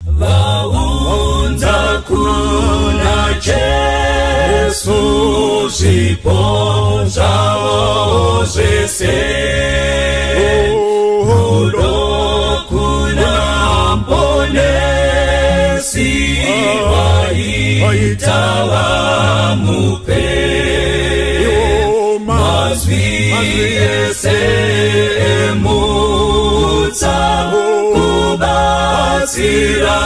Vaunza kuna Jesu zipo zao zese Udo kuna mponesi Waitawa mupe Mazvi ese muta Kubatsira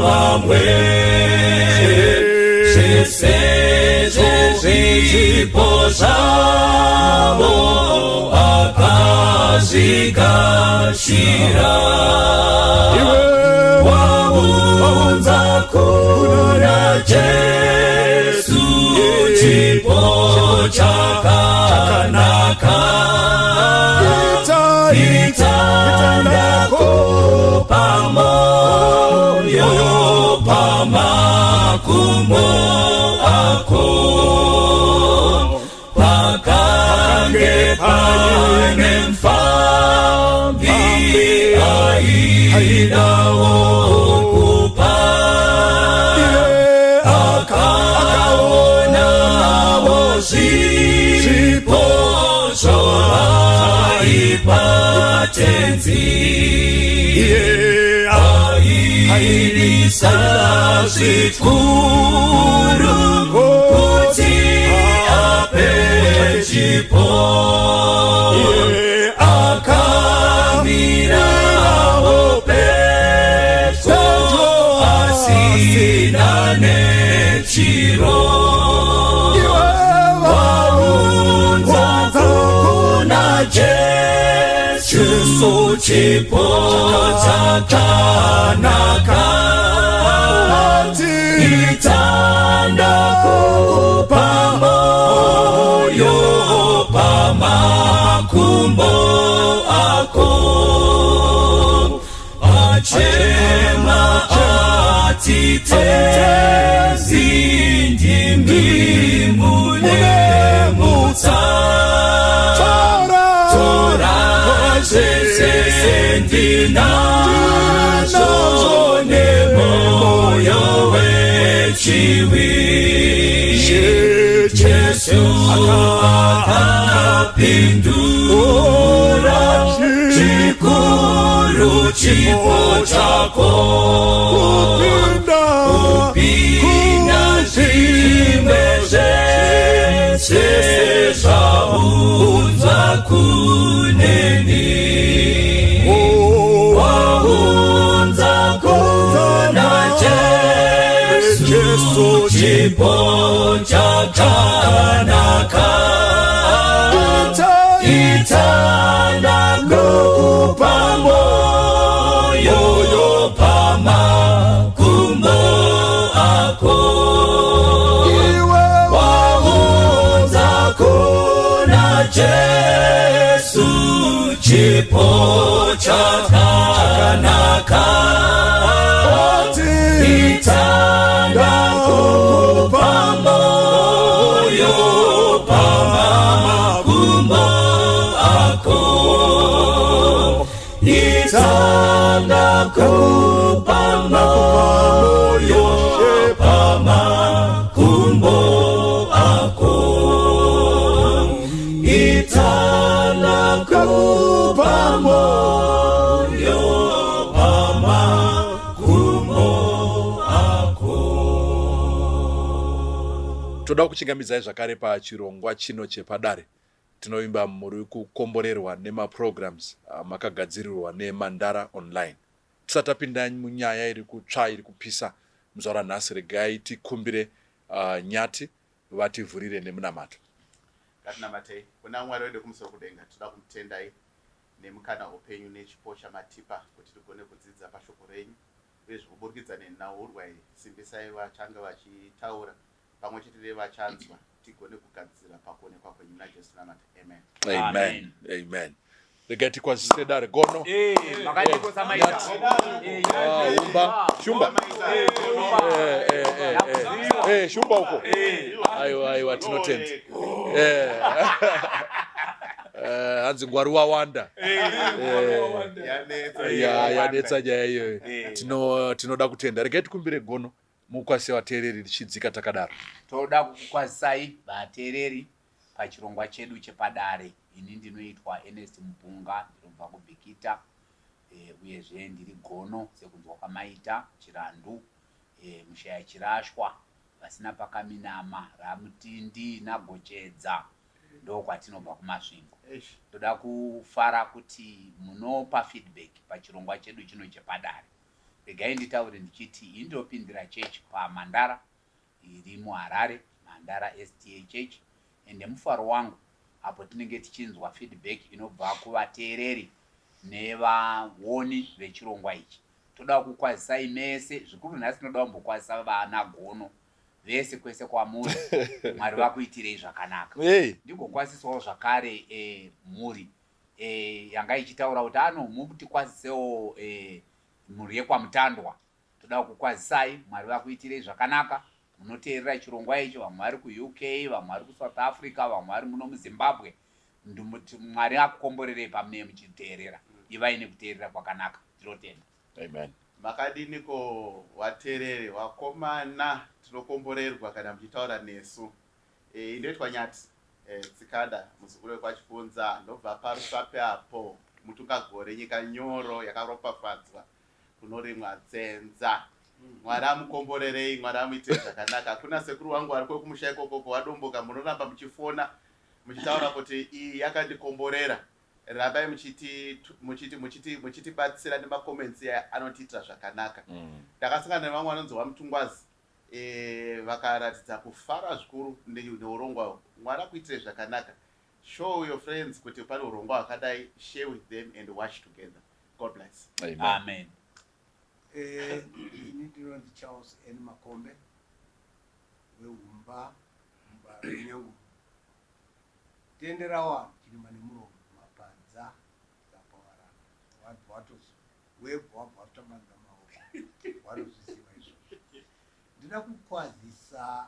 wamwe Zipo zabo akazigashira Waunza kuna Jesu chipo chakanaka Itandako pamoyo pamakumbo ako Pakange pane mfambi aida okupa Akaona wozipo zola ipatenzi Airisa zikuru kuti apechipo Akamira opeto asina nechiro Waunza kuna Jesu chipo chakanaka Itanda kupamoyo pamakumbo ako Achema atitezi ndimi mune muta Tora zese ndinazo nemoyo wechiwi Jesu akapindura chikuru chipo chako Upina zimeze Sezaunza kuneni Waunza kuna Jesu chipo chakanaka Itanda kupamoyo pamakumbo ako Waunza kuna Jesu chipo chakanaka Itanda kupamoyo pamakumbo ako Itanda kupamoyo pamakumbo ako Itanda kupamoyo pamakumbo ako Toda kuchingamidza zvakare pachirongwa chino chepadare tinoimba muri kukomborerwa nemaprograms makagadzirirwa neMandara online. Tisatapinda munyaya iri kutsva iri kupisa muzora nhasi regai tikumbire nyati vativhurire nemunamato. Ngatinamate kuna Mwari wedu kumusoro kudenga toda kumutendai nemukana upenyu nechipo chamatipa kuti tigone kudzidza pashoko renyu uye zvikuburikidza nenhau simbisai vachanga vachitaura pamwe chete nevachanzwa tigone kugadzira pakuonekwa kwenyu naJesu namata. Amen. Amen. Amen. Regai tikwazise dare gono. Umba shumba. Shumba uko. Aiwa tinotenda. hanzi ngwari wawanda yanetsa nyaya iyoyo. Tinoda kutenda. Regai tikumbire gono mukwase vateereri tichidzika takadaro. Toda kukwasai vateereri pachirongwa chedu chepadare. Ini ndinoitwa Ernest Mpunga, ndinobva kuBhikita, uyezve ndiri gono sekunzwa kwamaita chirandu, mushaya chirashwa, vasina pakaminama, ramutindi nagochedza, ndokwatinobva kumasvingo. Toda kufara kuti munopa feedback pachirongwa chedu chino chepadare. Regai nditaure ndichiti indopindira church paMandara iri muHarare, Mandara SDA church, ende mufaro wangu apo tinenge tichinzwa feedback inobva kuvateereri nevaoni vechirongwa ichi. Toda kukwazisai mese, zvikuru nhasi tinoda kumbokwazisa vana gono vese kwese kwamuri. Mwari vakuitirei zvakanaka. Ndigokwaziswawo zvakare mhuri yanga ichitaura kuti mutikwazisewo mhuri yekwamutandwa. Toda kukwazisai, Mwari vakuitirei zvakanaka. Munoteerera chirongwa icho, vamwe vari kuUK, vamwe vari kuSouth Africa, vamwe vari muno muZimbabwe. Mwari akukomborerei pamunee muchiteerera. Ivai nekuteerera kwakanaka. Tinotenda. Amen. Makadiniko vateereri vakomana tinokomborerwa kana muchitaura nesu. Inoitwa Nyati Tsikada muzukuru wekwachipunza, ndobva parusape apo mutungagore nyika nyoro yakaropafadzwa kunorimwa nzenza. Mwari amukomborerei, Mwari amuite zvakanaka. Hakuna sekuru wangu ari kumusha ikoko wadomboka, munoramba muchifona muchitaura kuti iyi yakandikomborera. Rambai muchitibatsira nemakoments anotiitira zvakanaka. Ndakasangana nevamwe vanonzi Mutungwazi, vakaratidza kufara zvikuru neurongwa. Mwari akuitire zvakanaka. Show your friends kuti pane urongwa hwakadai, share with them and watch together. God bless. Amen. Ini ndinonzi Charles N. Makombe weumba nyangu tendera wa chirima nemuromo mapadza zapawara vantu vatozi webva wabva vatamanga maoko vanozvisiva izvozvo. Ndina kukwazisa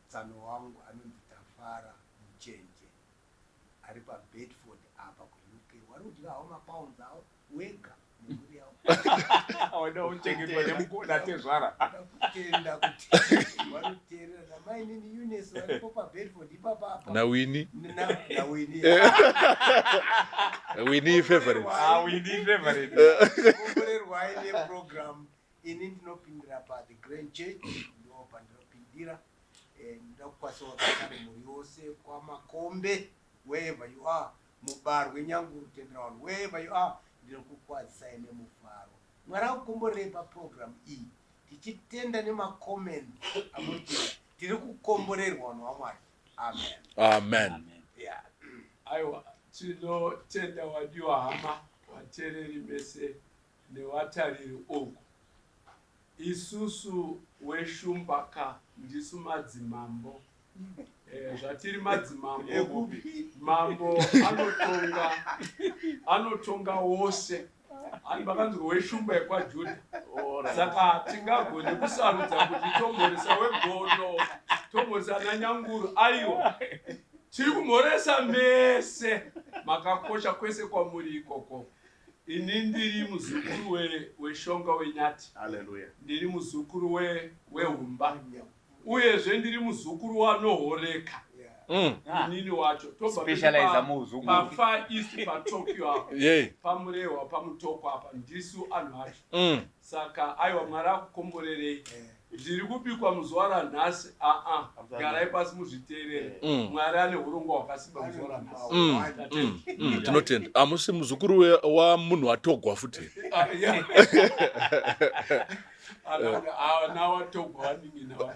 tsano wangu anonzi Tafara Muchenje ari paBedford apa kuUK. Wari kudya hawo mapounds awo wega nemhuri yavo. Wada uchengetwa nemukuda tezvara. Kutenda kuti vanoteerera namai nini Eunice varipo paBedford ipapa apa. Na Winnie. Na Winnie. Winnie favorite. Winnie favorite. Komborerwai neprogram ini ndinopindira paThe Grand Church, ndopa ndinopindira. Ndinoda kukwasawo zvakare mhuri yose kwaMakombe, wherever you are, mubarwe Nyanguru tendera wangu, wherever you are, ndinokukwazisai nemufaro. Mwari akukomborerei paprogram iyi, tichitenda nemakomenti anoti tiri kukomborerwa naMwari. Amen. Amen. Yeah. Aiwa, tinotenda wadiwa hama, vateereri vese nevatariri uku. Isusu weshumbaka ndisu madzimambo. Zvatiri madzimambo, mambo anotonga wose. Vakanzi weshumba yekwaJudha. Saka tingagone kusarudza kuti tomhoresa wegono, tomhoresa naNyanguru. Aiwa, tiri kumhoresa mese, makakosha kwese kwamuri ikoko. Ini ndiri muzukuru weshonga weNyati. Hallelujah. Ndiri muzukuru wehumba. Uyezve ndiri muzukuru wanohoreka. Nini wacho specialize muzukuru pa East pa Tokyo apa. Pamurewa pamutoko apa ndisu anhu acho. Saka aiwa Mwari akukomborerei. Zviri kubikwa muzuva ranhasi garai pasi muzviteerere. Mwari ane urongwa hwakasimba muzuva ranhasi. Tinotenda. Hamusi muzukuru wamunhu watogwa futi.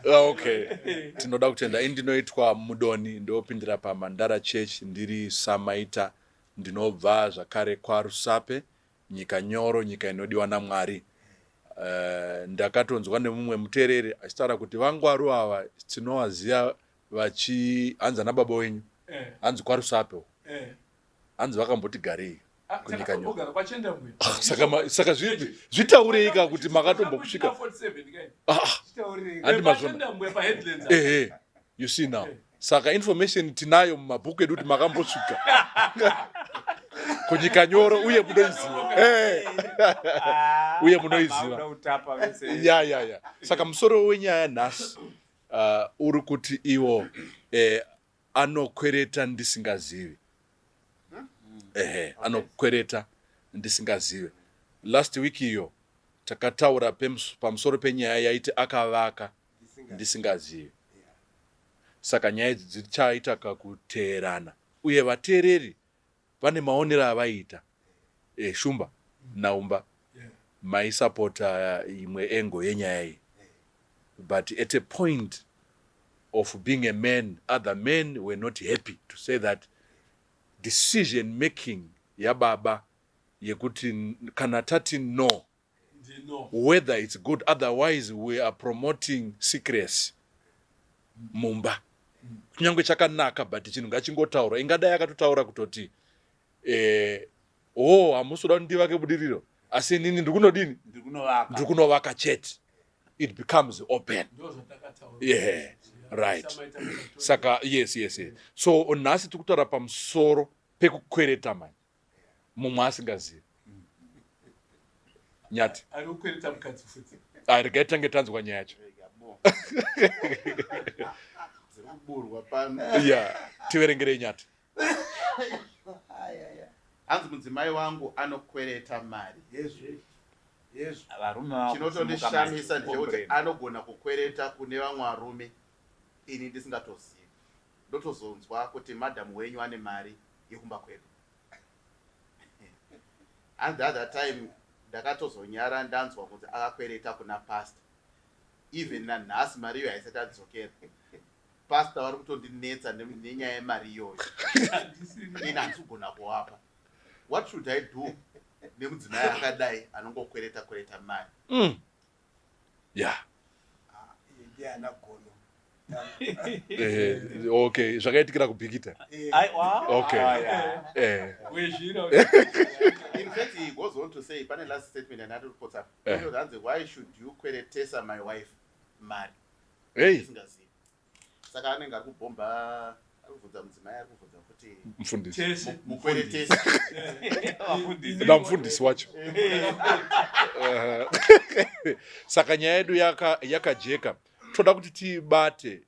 Okay. Tinoda kutenda. Ndinoitwa Mudoni, ndopindira paMandara Church, ndiri Samaita, ndinobva zvakare kwaRusape, nyika nyoro, nyika inodiwa naMwari. Ndakatonzwa nemumwe muteereri achitaura kuti vangwaru ava tinovaziva hanzi nababa wenyu, hanzi kwaRusape, hanzi vakambotigarei kunyika nyoro. Saka zvitaureika kuti makatombokusvika. Handi mazvona. You see now. Saka information tinayo mumabhuku edu kuti makambosvika. kunyika nyoro uye munoiziva uye munoiziva ya saka musoro wenyaya nhasi uri kuti iwo anokwereta ndisingazivi anokwereta ndisingazivi. Last week iyo takataura pamusoro penyaya yaiti akavaka ndisingazivi. Saka nyaya idzi dzichaita kakuteerana uye vateereri vane maonero avaita Shumba Naumba maisapota imwe engo yenyaya iyi. But at a point of being a man, other men were not happy to say that decision making yababa yekuti kana tati no whether it's good, otherwise we are promoting secrecy mumba. Kunyangwe chakanaka but chinhu ngachingotaura ingadai akatotaura kutoti hamusoda ndivake budiriro asi nini ndikunodini ndikunovaka chete. It becomes open. Yeah, right. Saka yes. So nhasi tikutaura pamusoro pekukwereta mani mumwe asingazivi. Nyati regai tange tanzwa nyaya yacho. Tiverengerei Nyati. Hanzi mudzimai wangu anokwereta mari. Yes. Chinotondishamisa ndechekuti anogona kukwereta kune vamwe varume ini ndisingatozivi. Ndotozonzwa kuti madhamu wenyu ane mari yekumba kwedu. And the other time ndakatozonyara ndanzwa kuti akakwereta kuna pastor. Even nanhasi mari iyo haisati adzokera. Pastor vari kutondinetsa nenyaya yemari iyoyo. Ini handizogona kuvapa. What should I do? Nemudzimai akadai anongokwereta mari. Okay, zvakaitikira kubhikita. Okay. In fact, he goes on to say, pane last statement and another why should you kweretesa my wife mari? Ndisingazivi. Saka anenge ari kubhomba arikubvunza mudzimai arikubvunza kuti mufundisi mukweretesa. Mufundisi wacho. Saka nyaya yedu yakajeka. Toda kuti tibate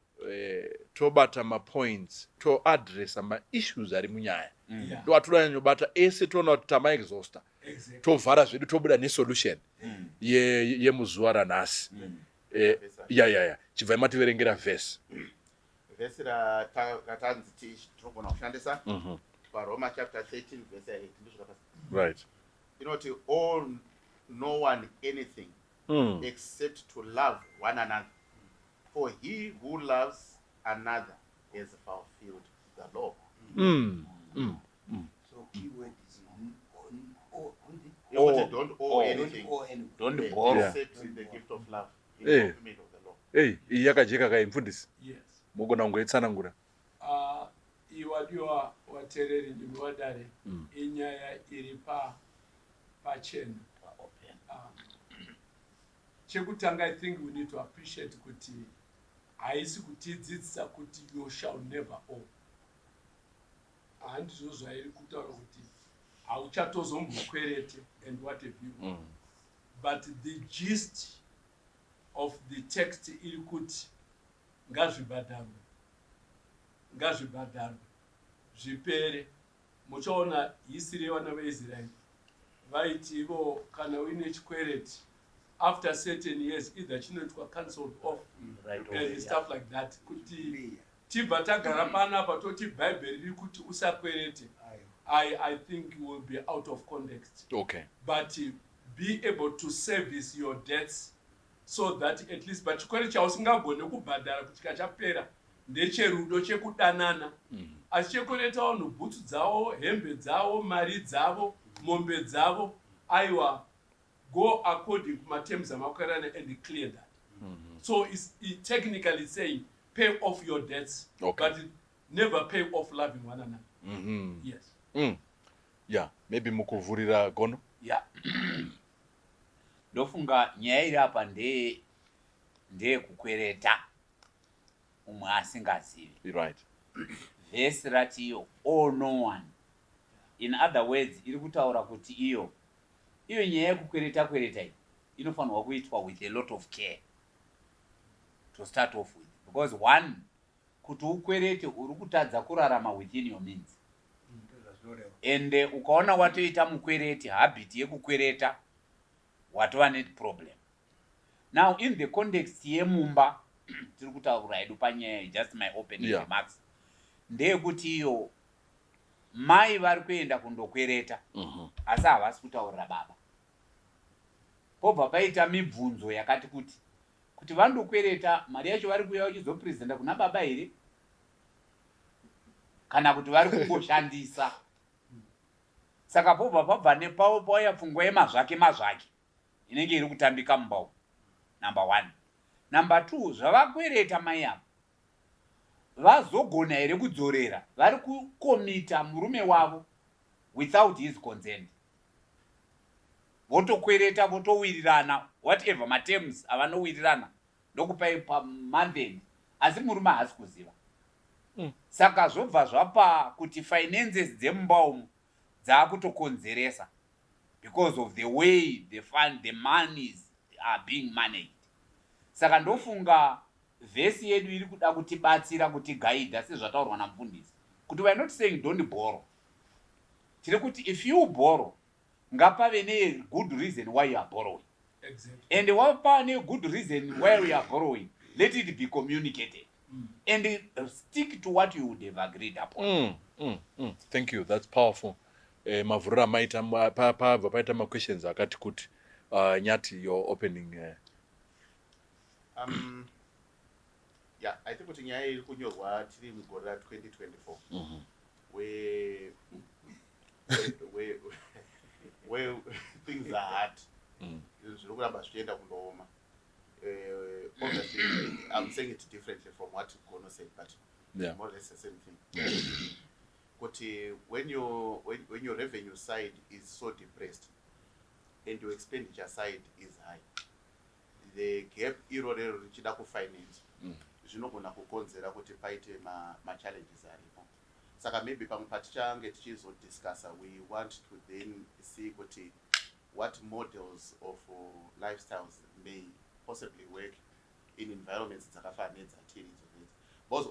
tobata mapoints toadressa maissues ari munyaya. Ndo atoda nyobata ese toona kuti tamaexhausta. Tovhara zvedu tobuda nesolution yemuzuva ranhasi. Chibvai mativerengera vhesi. Vhesi ratanzi tinogona kushandisa paRoma chapter 13 verse 8 ndizvo zvakasi. Right. Inoti all no one anything except to love one another. For he who loves another has fulfilled the law. So keyword is don't owe anything. Don't borrow. Except the gift of love. In the fulfillment of the law. Iyi yakajeka kai mufundisi. Yes. Mugona kungoitsanangura. Iwadiwa wateereri ndimi wadare inyaya iri pachena. Chekutanga, I think we need to appreciate kuti haisi kutidzidzisa kuti you shall never owe. Handizvo zvairi kutaura kuti hauchatozomukwerete and what have you. But the gist of the text iri kuti ngazvibhadharwe zvipere. Muchaona history yevana veIsraeri vaiti ivo kana uine chikwereti after certain years either chinoitwa cancelled off and stuff like that. Kuti tibva tagara panapa toti bhaibheri riri kuti usakwerete, I think you will be out of context. Okay. But be able to service your debts so that at least but chikwereti chausingagone kubhadhara kusvika chapera ndecherudo chekudanana. Asi chekwereta vanhu bhutsu dzavo, hembe dzavo, mari dzavo, mombe dzavo, aiwa, go according to my terms and clear that. So it's technically saying pay off your debts, but never pay off loving one another. Yes. Yeah, maybe mukuvhurira Gono. Yeah. Ndofunga nyaya iri apa ndeye kukwereta umwe asingazivi. Right. Vhesi ratiyo all no one In other words, iri kutaura kuti iyo nyaya yekukwereta iyi inofanirwa kuitwa with a lot of care to start off with, because one, kuti ukwerete uri kutadza kurarama within your means. And ukaona watoita mukwerete, habit yekukwereta, watova problem. Now in the context yemumba tiri kutaura hedu panyaya, just my opening remarks, ndeyekuti iyo mai vari kuenda kundokwereta asi havasi kutaurira baba. Pobva paita mibvunzo yakati kuti vandokwereta mari yacho vari kuuya vachizopresenta kuna baba here kana kuti vari kungoshandisa. Saka pobva pabva nepauya pfungwa yemazvake inenge iri kutambika mumba. Number 1. Number 2, zvavakwereta mai avo vazogona here kudzorera vari kukomita murume wavo without his consent. Votokwereta votowirirana whatever matems avanowirirana ndokupai pamonth end, asi murume haasi kuziva. Saka zvobva zvapa kuti finances dzemumba umu dzaakutokonzeresa because of the way the monies are being managed. Saka ndofunga vhesi yedu iri kuda kutibatsira kutigaidha sezvataurwa namufundisi kuti we are not saying don't borrow. Tiri kuti if you borrow ngapave ne good reason why you are borrowing. Exactly. And wapa ne good reason why you are borrowing, let it be communicated. And stick to what you would have agreed upon. Thank you, that's powerful. Mavurura maita pabva paita questions akati kuti Nyati, your opening. Yeah, I think kuti nyaya iri kunyorwa tiri mugore ra 2024 where things are hard. Zviri kuramba zvichienda kundooma. Obviously, I'm saying it differently from what Gono said, but more or less the same thing. But when your revenue side is so depressed and your expenditure side is high, the gap irorero richida kufinance zvinogona kukonzera kuti paite ma-challenges aripo. Saka maybe pamwe patichange tichizodiscussa, we want to then see kuti what models of lifestyles may possibly work in environments dzakafanana nedzatiri idzodzo. Because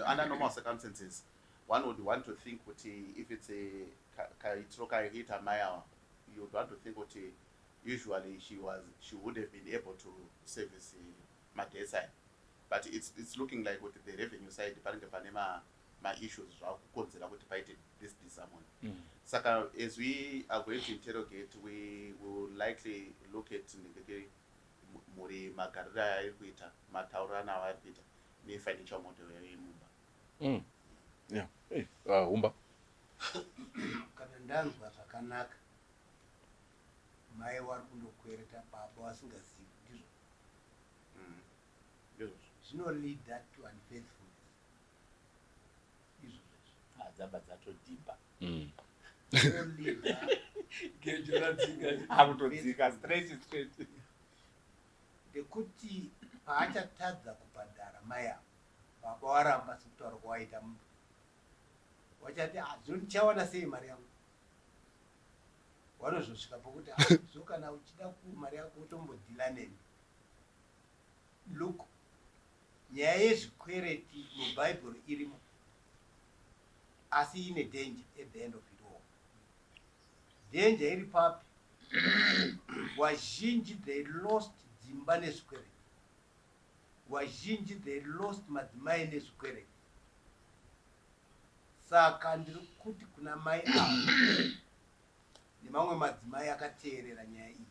under normal circumstances, one would want to think kuti if it's a kaitiro kaita maya, you would want to think kuti usually she would have been able to service my day side, but it's looking like with the revenue side panenge pane ma issues zvakukonzera kuti paite this someone. Saka as we are going to interrogate, we will likely look at muri magariro aari kuita, mataurano avari kuita ne-financial model yemumba. Yeah. Hey, Humba. Kana ndanzwa zvakanaka, mai vari kundokwereta baba vasingazivi ndizvo. Zvinolead to unfaithfulness. Izvo dzaba dzatodhibha. Akutodzika straight. Ndekuti paachatadza kubhadhara mai avo, baba waramba sekutaura kwawaita mumba, wachati ndichawana sei mari yangu. Wanozosvika pokuti zo kana uchida mari yako utombodhila neni. Look, nyaya yezvikwereti mubhaibheri irimo, asi ine danger at the end of it all. Danger iri papi, wazhinji they lost dzimba nezvikwereti, wazhinji they lost madzimai nezvikwereti. Saka ndiri kuti kuna mai avo nemamwe madzimai akateerera nyaya iyi,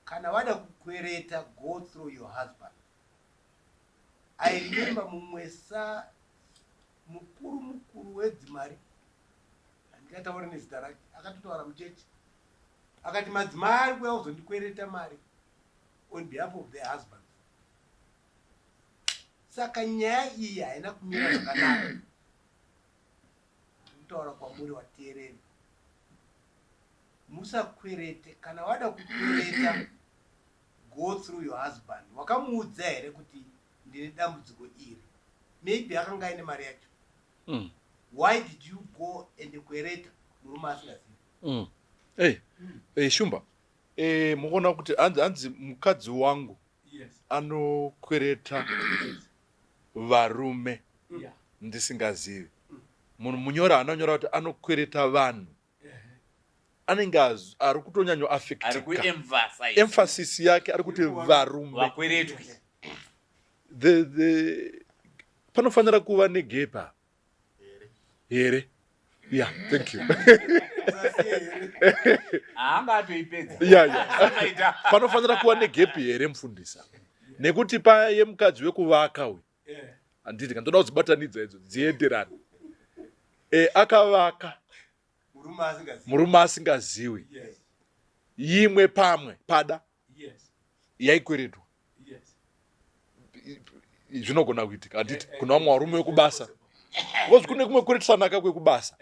kana wada kukwereta, go through your husband. I remember mumwesa mukuru wedzimari, handingatauri nezita rake, akatotaura muchechi akati madzimai ari kuuya kuzondikwereta mari on behalf of their husbands. Saka nyaya iyi haina kumira zvakanaka. Kutaura kwamuri wateereri, musakwerete. Kana wada kukwereta, go through your husband. Wakamuudza here kuti ndine dambudziko iri, maybe akanga aine mari yacho. why did you go Anokwereta murume asingazivi? Shumba muona kuti anzi mukadzi wangu anokwereta varume ndisingazivi. Munhu munyora anonyora kuti anokwereta vanhu anenge ari kutonyanyo affectika. Emphasis yake ari kuti varume. Panofanira kuva negepa here. Yeah, thank you. Panofanira kuva negepi here mufundisa. Nekuti paye mukadzi wekuvaka uyu. Handiti kandoda kudzibatanidza idzo dzienderana. Akavaka murume asingazivi. Yimwe pamwe pada yaikweretwa. Zvinogona kuitika. Handiti kuna vamwe varume vekubasa. Ngozi kune kumwe kweretisana kwekubasa.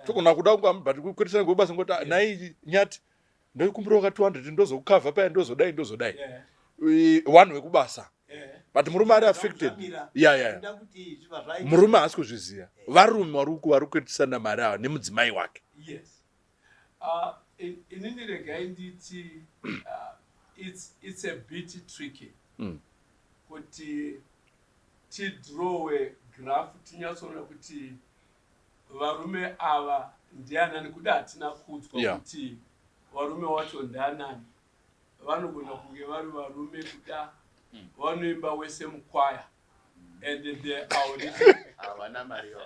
Togona kuda but kweretisana kwekubasa ngoti nai nyati ndoikumbira ka 200 ndozokukavha paya ndozodai. Vanhu vekubasa. But murume ari affected. Murume haasi kuzviziva. Varume vari kweretisana mari ava nemudzimai wake. Inini regai nditi it's a bit tricky. Kuti tidrowe graph tinyatsoona kuti varume ava ndianani kuda hatina kudzwa kuti varume wacho ndianani. Vanogona kunge vari varume kuda vanoimba wese mukwaya and they are havana mari yavo.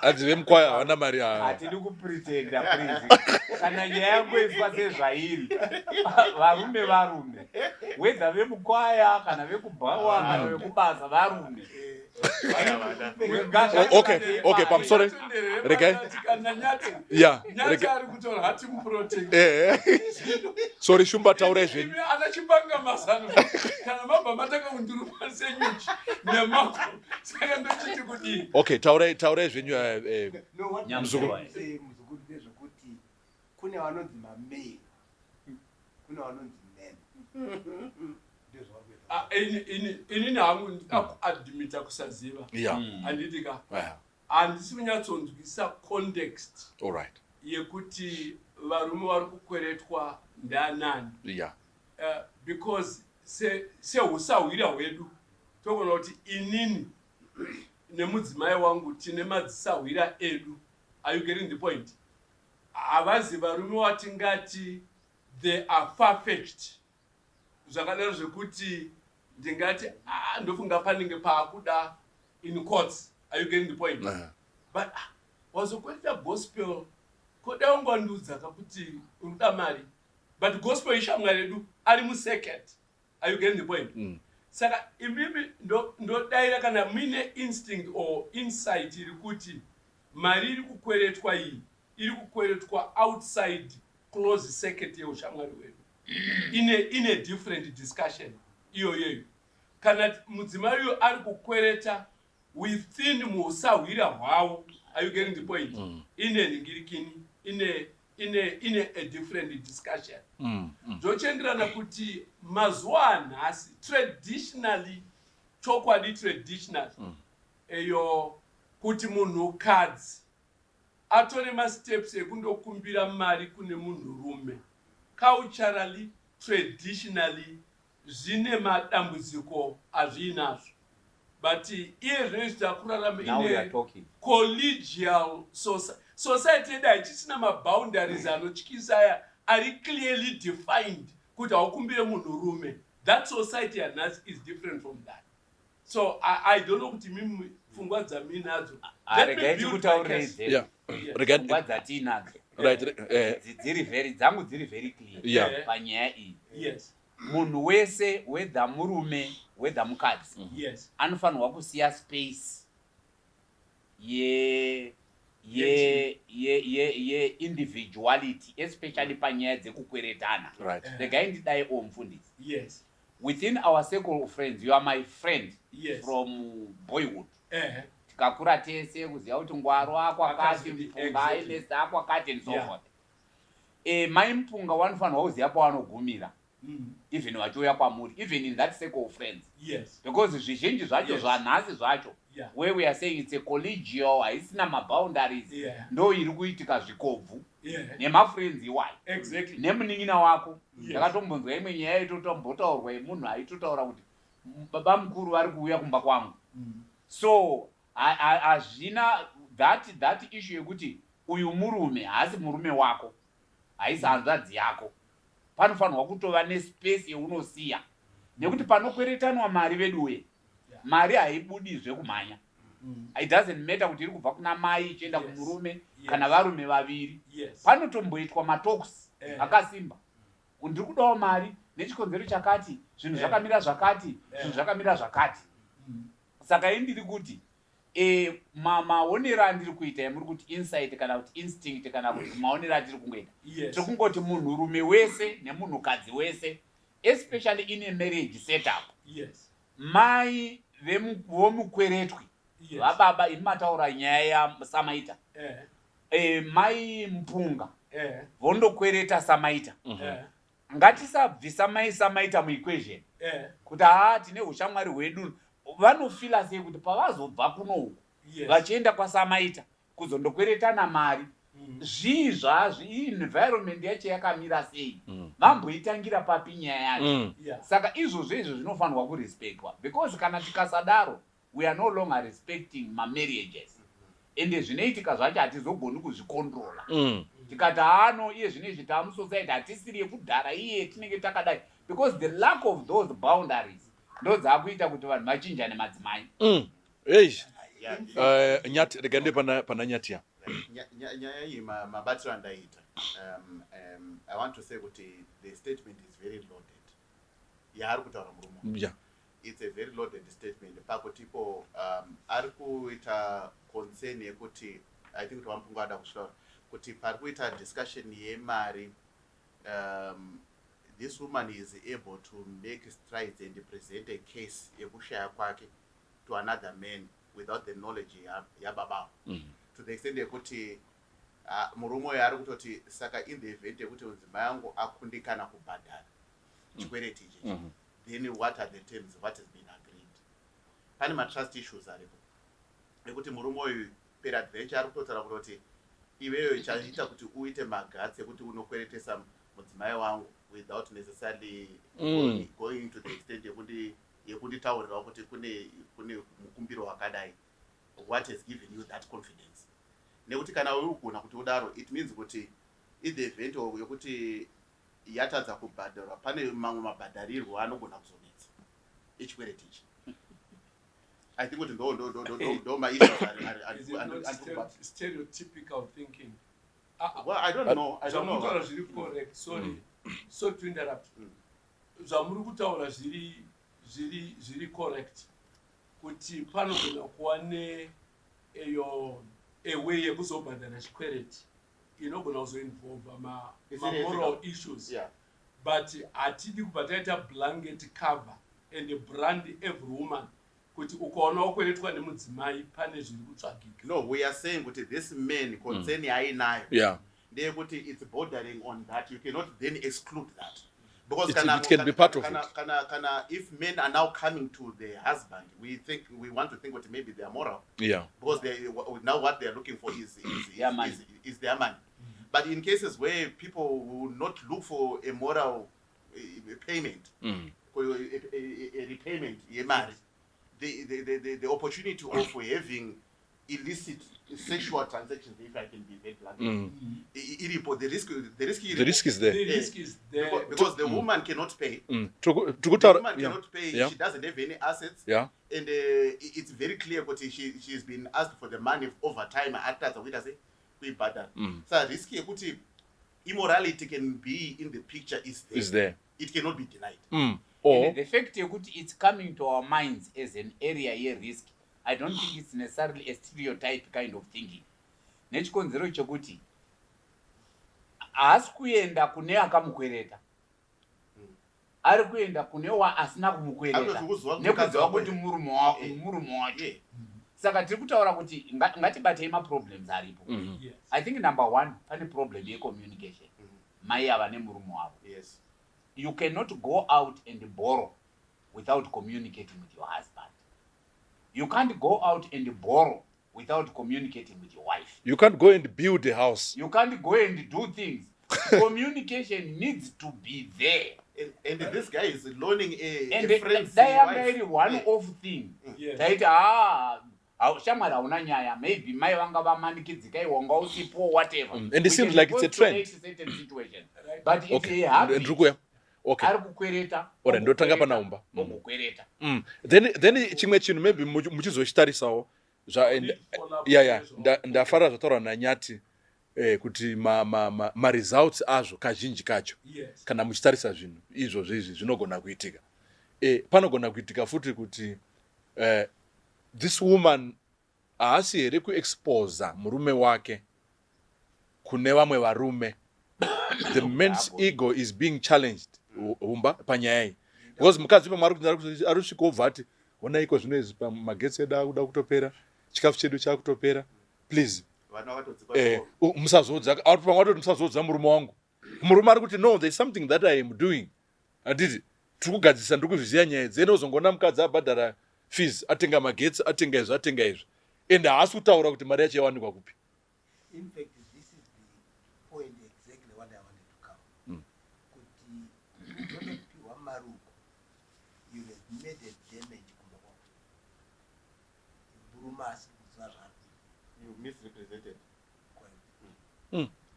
Adzi vemukwaya havana mari yavo. Hatidi kupretenda please. Kana nyaya yangu iswa sezvairi. Varume. Whether vemukwaya kana vekubhawa kana vekubasa varume. Okay, I'm sorry. Regai. Yeah. Nyati kutora hati muprotect. Sorry, Shumba taura zvenyu. Anachipanga mazano. Kana mabva mataka kunduruma senyuchi. Nemako. Saka ndochiti kudi. Okay, taura zvenyu muzukuru ndezvokuti kune vanonzi mamei. Kune vanonzi men. Inini hangu admita kusaziva. Handitika. Handisi kunyatsonzwisa context. All right. Yekuti varume vari kukweretwa ndianani. Because sehusahwira hwedu togona kuti inini nemudzimai wangu tine madzisahwira edu. Are you getting the point? Havazi varume watingati they are far-fetched. Zvakadaro zvekuti ndingati ndofunga panenge paakuda in courts. Are you getting the point? But wazokweta gospel koda ungwandudza kakuti uruda mari. But gospel ishamwari edu ari musecond. Are you getting the point? Saka imimi ndodaira kana mine instinct or insight iri kuti mari iri kukweretwa iyi iri kukweretwa outside close circuit yeushamwari wedu. In a different discussion. Iyo. Kana mudzimai uyo ari kukwereta within muusahwira hwavo. Are you getting the point? In a different discussion. Zvochenderana kuti mazuva anhasi traditionally traditional eyo kuti munhukadzi atore masteps ekundokumbira mari kune munhurume. Culturally, traditionally, zvine madambudziko azvinazvo. But iye kurarama in a collegial society yedu hachisina maboundaries anotyisa ari clearly defined kuti haukumbire munhurume. That society has is different from that. So I don't know kuti mimi pfungwa dzamiinadzo. Pfungwa dzatinadzo. Dzangu dziri very clear panyaya iyi. Yes. Munhu wese whether murume whether mukadzi anofanirwa kusiya space ye individuality especially panyaya dzekukweretana. Regai ndidai mufundisi. Yes. Within our circle of friends, you are my friend from boyhood. Tikakura tese kuziva kuti ngwaro akwakati mpunga ainesa akwakati and so forth. Mai mpunga wanofanirwa kuziva pawanogumira. even vachiuya kwamuri, even in that circle of friends. Yes. Because zvizhinji zvacho zvanhasi zvacho, where we are saying it's a collegial, haisina maboundaries, ndo iri kuitika zvikobvu nemafriends iwayo. Exactly. Nemunin'ina wako ndakatombonzwa imwe nyaya itotombotaurwa yemunhu aitotaura kuti baba mukuru vari kuuya kumba kwangu. So hazvina that issue yekuti uyu murume haasi murume wako, haisi hanzvadzi yako. Panofanirwa kutova nespace yeunosiya, nekuti panokweretanwa mari veduwe, mari haibudizve kumhanya. It doesn't matter kuti iri kubva kuna mai ichienda kumurume kana varume vaviri. Panotomboitwa matalks akasimba, ndiri kudawo mari nechikonzero chakati, zvinhu zvakamira zvakati, zvinhu zvakamira zvakati. Saka indiri kuti maonero andiri kuita yamuri kuti insight kana kuti instinct kana kuti maonero atiri kungoita, tiri kungoti munhurume wese nemunhukadzi wese, especially in a marriage setup, mai vomukweretwi, vababa imi mataura nyaya yasamaita, mai mupunga vondokwereta samaita. Ngatisabvisa mai samaita muequation kuti tine ushamwari hwedu. Vanofila sei kuti pavazobva kuno vachienda kwasamaita kuzondokweretana mari, zvii environment yacho yakamira sei, vamboitangira papi nyaya yacho. Saka izvozvo zvinofanirwa kurespectwa, because kana tikasadaro we are no longer respecting marriages, ende zvinoitika zvacho hatizogoni kuzvikontrola. Tikati iye zvinezvi tamusociety hatisiri yekudhara iye tinenge takadai, because the lack of those boundaries ndo dzakuita kuti vanhu vachinjane madzimai. Nyati regande pana nyatia nyaya iyi mabatiro andaita. I want to say kuti the statement is very loaded. Yaari kutaura murume. It's a very loaded statement. Pakutipo ari kuita concern yekuti I think kuti Wampunga ada kushaura kuti pari kuita discussion yemari, this woman is able to make strides and present a case yekushaya kwake to another man without the knowledge yababa. To the extent yekuti murume uyu ari kutoti saka in the event yekuti mudzimai wangu akundikana kubhadhara chikwereti ichi, then what are the terms, what has been agreed. Pane matrust issues aripo ekuti murume uyu peradventure ari kutotaura kutoti iweyo chaita kuti uite magatsi ekuti unokweretesa mudzimai wangu without necessarily going to the extent yekunditaurira kuti kune mukumbiro wakadai. What has given you that confidence? Nekuti kana uri kugona kuti udaro, it means kuti in the event yekuti yatadza kubhadharwa pane mamwe mabhadharirwo anogona kuzonetsa echikwereti ichi. I think kuti ndo maissues are stereotypical thinking. Well, I don't know. Zvamutaura zviri correct. Sorry to interrupt. Zvamuri kutaura zviri correct. Kuti panogona kuva neyo way yekuzobhadhara chikwereti inogona kuzoinvolva moral issues. But hatidi kubva taita blanket cover and brand every woman kuti ukaona wakweretwa nemudzimai pane zviri kutsvagika. No, we are saying kuti this man concern yainayo ndeyekuti it's bordering on that. You cannot then exclude that. Because it can be part of it. If men are now coming to the husband, we want to think that maybe they are moral. Because now what they are looking for is their money. But in cases where people will not look for a moral payment, a repayment, the opportunity of having illicit sexual transactions, if I can be very blunt, the risk is there. The risk is there because the woman cannot pay. The woman cannot pay. She doesn't have any assets. And it's very clear that she's been asked for the money over time. So risky kuti immorality can be in the picture is there. It cannot be denied. And the fact that it's coming to our minds as an area here risk, I don't think it's necessarily a stereotype kind of thinking. Nechikonzero chekuti haasi kuenda kune akamukwereta, ari kuenda kune asina kumukwereta nekudziva kuti murume wacho. Saka tiri kutaura kuti ngatibatei maproblems aripo. I think number one, pane problem yecommunication. Mai ava nemurume wavo. you cannot go out and borrow without communicating with your husband. You can't go out and borrow without communicating with your wife. You can't go and build a house. You can't go and do things. Communication needs to be there. And this guy is loaning And a friend's they are wife. very one-off thing. Yes. Right? Shamara hauna nyaya, maybe mai vanga vamanikidzika iwonga usipo whatever. And it seems like it's a trend. Certain situation. But it's Okay. a habit. Okay. Ari kukwereta. Ora ndotanga panaumba. Okukwereta. Then chimwe chinhu maybe muchizochitarisawo ndafara zvataura naNyati kuti ma results azvo kazhinji kacho kana muchitarisa zvinhu izvozvo izvi zvinogona kuitika. Panogona kuitika futi kuti this woman haasi here kuexposa murume wake kune vamwe varume. The man's ego is being challenged umba panyaya iyi, because mukadzi pamwe ari kusvika obva ati onaiko zvino izvi magetsi edu akuda kutopera, chikafu chedu chakutopera, please musazodza. Ari pamwe atoti musazodza murume wangu. Murume ari kuti no, there is something that I am doing. Handiti tiri kugadzisa, ndiri kuzviziva nyaya dzene. Uzongona mukadzi abhadhara fees, atenga magetsi, atenga izvi, atenga izvi, ende haasi kutaura kuti mari yacho yawanikwa kupi. In fact, this is the point exactly what I wanted to cover. Kuti unopiwa maruko, you have made a damage kumba kwako. Burumasi kuzara. You misrepresented.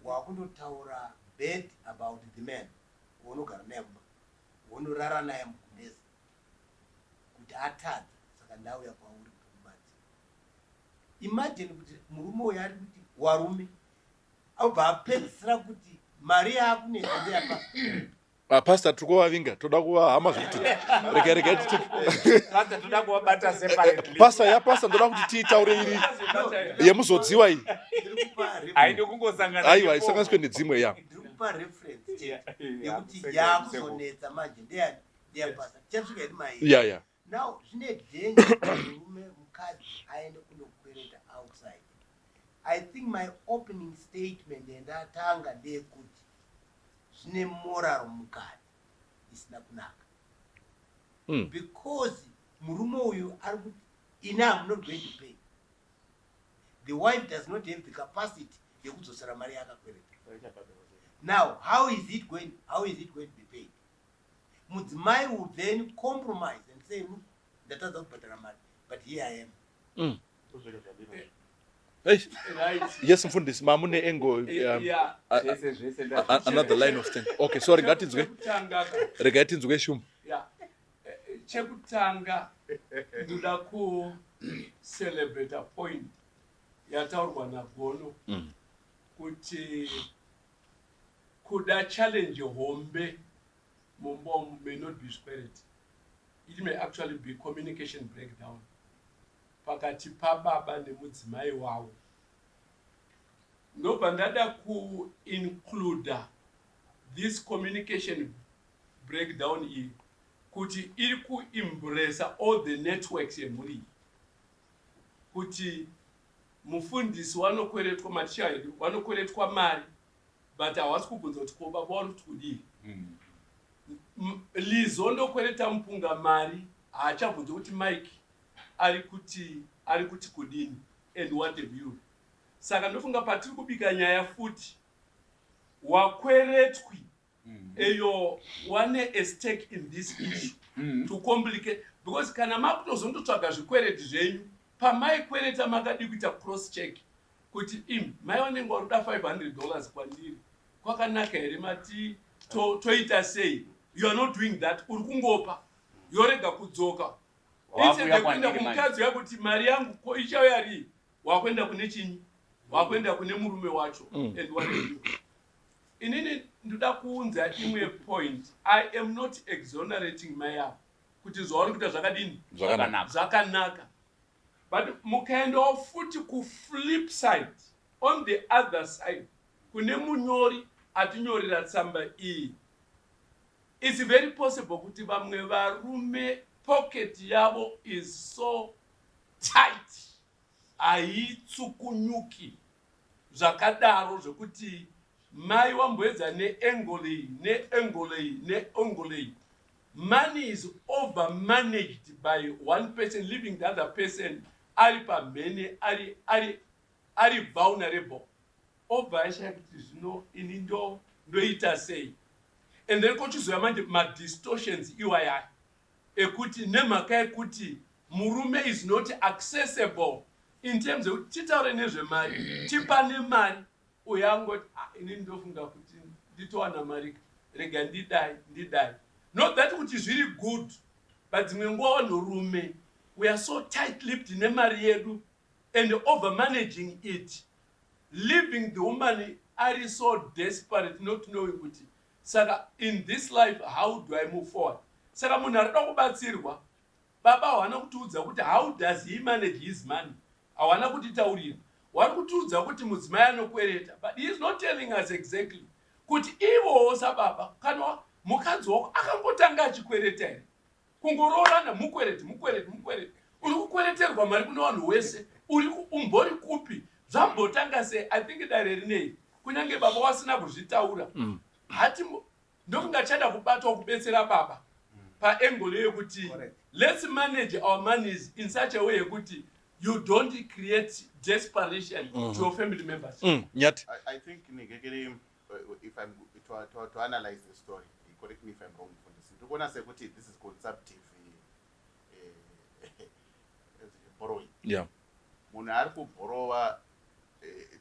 Wakundotaura bad about the man. Unogara naye mumba. Unorara naye mukundezi. Kuti atadza saka ndauya kwauri kumbatsi. Imagine kuti murume uyu ari kuti warume abva apedzisira kuti mari yako nezvandeyapa. Pastor tiri kuvavinga, toda kuvahama zvokuti rega titi Toda kuvabata separately. pastor ndoda kuti tiitaure iri yemuzodziwa iyi. Haidi kungosangana. Aiwa, haisanganiswe nedzimwe ya. Ndiri kupa reference yekuti yakuzonetsa manje ndeyapasa. Tichasvika iri mai. Yeah. Now, zvine danger murume mukadzi aende kunokwereta outside. I think my opening statement ndatanga ndeyekuti zvine moral mukadzi isina kunaka. Because murume uyu ari kuti ina I'm not going to pay. The wife does not have the capacity yekudzosera mari yakakwereta. Now, how is it going to be paid? Mudzimai will then compromise and say, look, ndatadza kubhadhara mari, but here I am. Yes, mfundisi, mamune engo another line of thing. Okay, sorry, rega tinzwe shumu. Chekutanga ndoda ku celebrate a point yataurwa naGono kuti kuda challenge hombe mumba may not be spirit. It may actually be communication breakdown pakati pababa nemudzimai wawo. Ndobva ndada ku include this communication breakdown iyi kuti iri ku embrace all the networks yemhuri, kuti mufundisi wanokweretwa maticha edu wanokweretwa mari but hawasi kubvunza kuti ko baba vari kuti kudii. Lizo ndokwereta mupunga mari haachabvunza kuti Mike ari kuti kudini and what have you. Saka ndofunga patiri kubika nyaya futi wakweretwi eyo wane a stake in this issue to complicate, because kana makutozondotsvaga zvikwereti zvenyu pamaikwereta makadi kuita cross check kuti mai vanenge vari kuda $500 kwandiri kwakanaka here mati toita sei. You are not doing that. Uri kungopa yorega kudzoka instead kuenda kumukadzi yakuti mari yangu ko ichauya rii, wakwenda kune chinyi, wakwenda kune murume wacho and what do you. Inini ndoda kuunza imwe point. I am not exonerating mai yavo kuti zvauri kuita zvakadini zvakanaka, but mukaendawo futi ku flip side, on the other side kune munyori atinyorera tsamba iyi. It's very possible kuti vamwe varume pocket yavo is so tight haitsukunyuki zvakadaro zvekuti mai wamboedza neengolei. Money is over managed by one person, leaving the other person ari pamhene ari vulnerable. Overshared is no in ndoita sei. And then kochizoya manje ma distortions iwaya ekuti nemhaka ekuti murume is not accessible in terms of titaure nezvemari tipane mari uyangoti ini ndofunga kuti nditowana mari rega ndidai. Not that kuti zviri good, but dzimwe nguva vanhurume we are so tight-lipped nemari yedu and over managing it, leaving the woman are so desperate, not knowing kuti saka in this life how do I move forward. Saka munhu arida kubatsirwa, baba hawana kutiudza kuti how does he manage his money, hawana kutitaurira. Vari kutiudza kuti mudzimai anokwereta, but he is not telling us exactly kuti ivowo sababa kana mukadzi wako akangotanga achikwereta here, kungoroorana mukwereti uri kukwereterwa mari kuna vanhu wese, umbori kupi, zvambotanga sei. I think dare rinei kunyange baba wasina kuzvitaura hati ndokungachada kubatwa kubetsera baba paengolo yekuti let's manage our monies in such a way yekuti you don't create desperation to your family members. Nyati. I think if I'm to analyze the story, correct me if I'm wrong, this is consumptive borrowing. Yeah. Munhu ari kubhorowa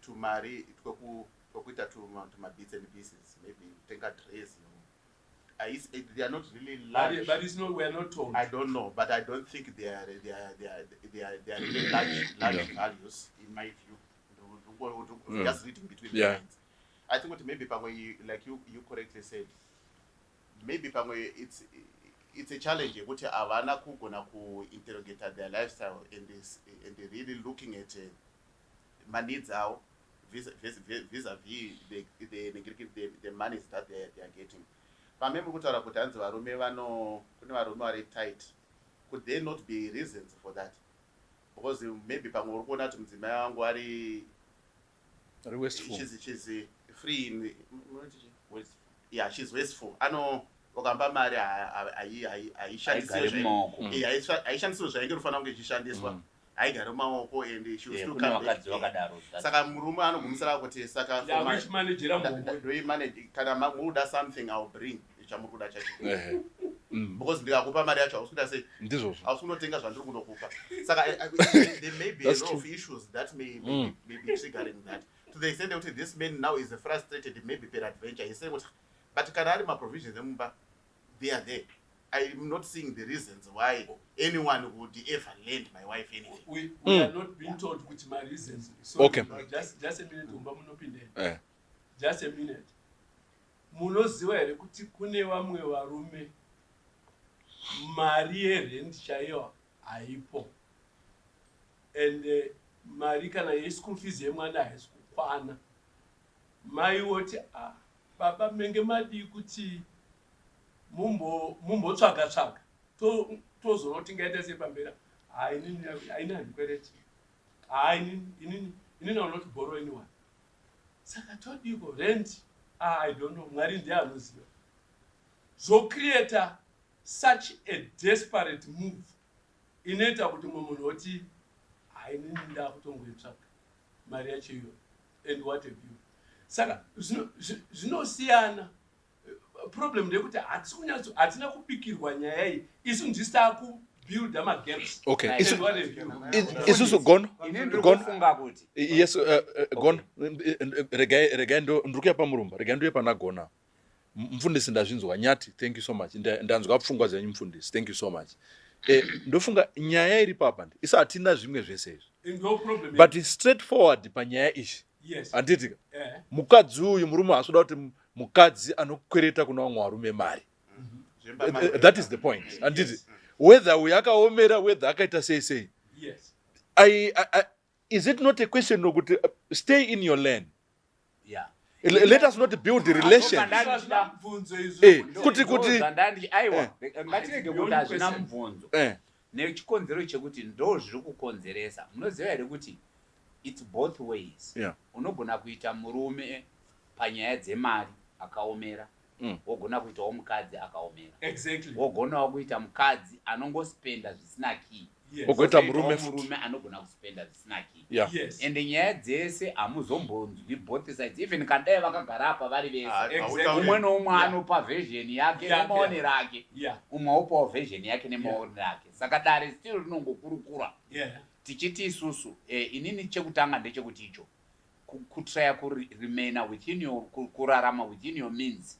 tumari tokuita bits and pieces, maybe take a dress, they are not really large. But it's not, we are not told. I don't know, but I don't think they are really large values in my view. Just reading between the lines. I think what maybe like you correctly said, maybe it's a challenge. What avana kugona ku interrogate their lifestyle and they're really looking at my needs out vis-a-vis the monies that they are getting. But maybe kutaura kuti hanzi varume kune varume vari tight. Could there not be reasons for that? Because maybe pamwe uri kuona kuti mudzimai wangu ari wasteful. She's free in yeah, she's wasteful. Wakamba mari aishandiswe zvainge rufanira kunge ichishandiswa, haigari mumaoko and she will still come back. Saka murume anogumisira kuti saka kana muda something I'll bring chamurikuda chacho. Because ndikakupa mari yacho hausukuda sei hausukundotenga zvandiri kundokupa. Saka there may be a lot of issues that may be triggering that. To the extent that this man now is frustrated, maybe peradventure, he's saying, but can I my provisions? They are there. I'm not seeing the reasons why anyone would ever lend my wife anything. We are not being told which my reasons. So okay. Just a minute. Just a minute. Munoziva here kuti kune vamwe varume mari yerent chaiyo haipo, and mari kana yeschool fees yemwana haisi kukwana. Mai woti baba menge madi kuti mumbotsvaga tozonoti ngaita sepambera haini handikwereti inini I will not borrow anyone. Saka todiko rent I don't know, mwari ndiye anoziva. So create such a desperate move inoita kuti mumwe munhu oti hainini ndakutongoitsvaga mari yacho iyo and what have you. Saka zvinosiyana. Problem ndekuti hatina kubikirwa nyaya iyi, isu ndisi takubuilda magaps. Okay. Isusu gone. Yes, gone. Regai ndikuya pamurumba. Regai ndoye pana gona. Mfundisi ndazvinzwa. Nyati, thank you so much. Ndanzwa pfungwa dzenyu mfundisi. Thank you so much. Ndofunga nyaya iri papa ndi. Isa hatina zvimwe zvese izvi. No problem. But it's straightforward panyaya ishi. Yes. Anditika. Mukadzi uyu murume asoda kuti mukadzi anokwereta kuna vamwe varume mari. That is the point. Anditi. Whether we akaomera, whether akaita sei. Yes. Is it not a question of stay in your lane? Yeah. Let us not build the relation. Nechikonzero chekuti ndo zviri kukonzeresa. Munoziva here kuti it's both ways. Yeah. Unogona kuita murume panyaya dzemari akaomera, wogona kuitawo mukadzi akaomera, Exactly. wogonawo kuita mukadzi anongospenda zvisina key, Wogoita murume anogona kuspenda zvisina key. Yes. Ende nyaya dzese hamuzombonzwi both sides, even kandai vakagara apa vari vese, umwe noumwe anopa version yake nemaonero ake, umwe opawo version yake nemaonero ake. Saka dare still rinongokurukura tichiti isusu inini chekutanga ndechekuti icho kutraya kuremaina within your kurarama within your means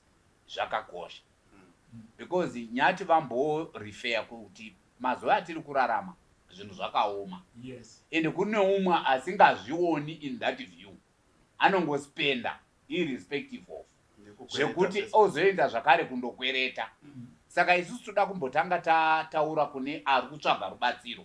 zvakakosha, because nyati vambo refer kuti mazuva atiri kurarama zvinhu zvakaoma, ende kune umwe asingazvioni in that view, anongospenda irrespective of zvekuti ozoenda zvakare kundokwereta. Saka isusu toda kumbotanga taura kune ari kutsvaga rubatsiro,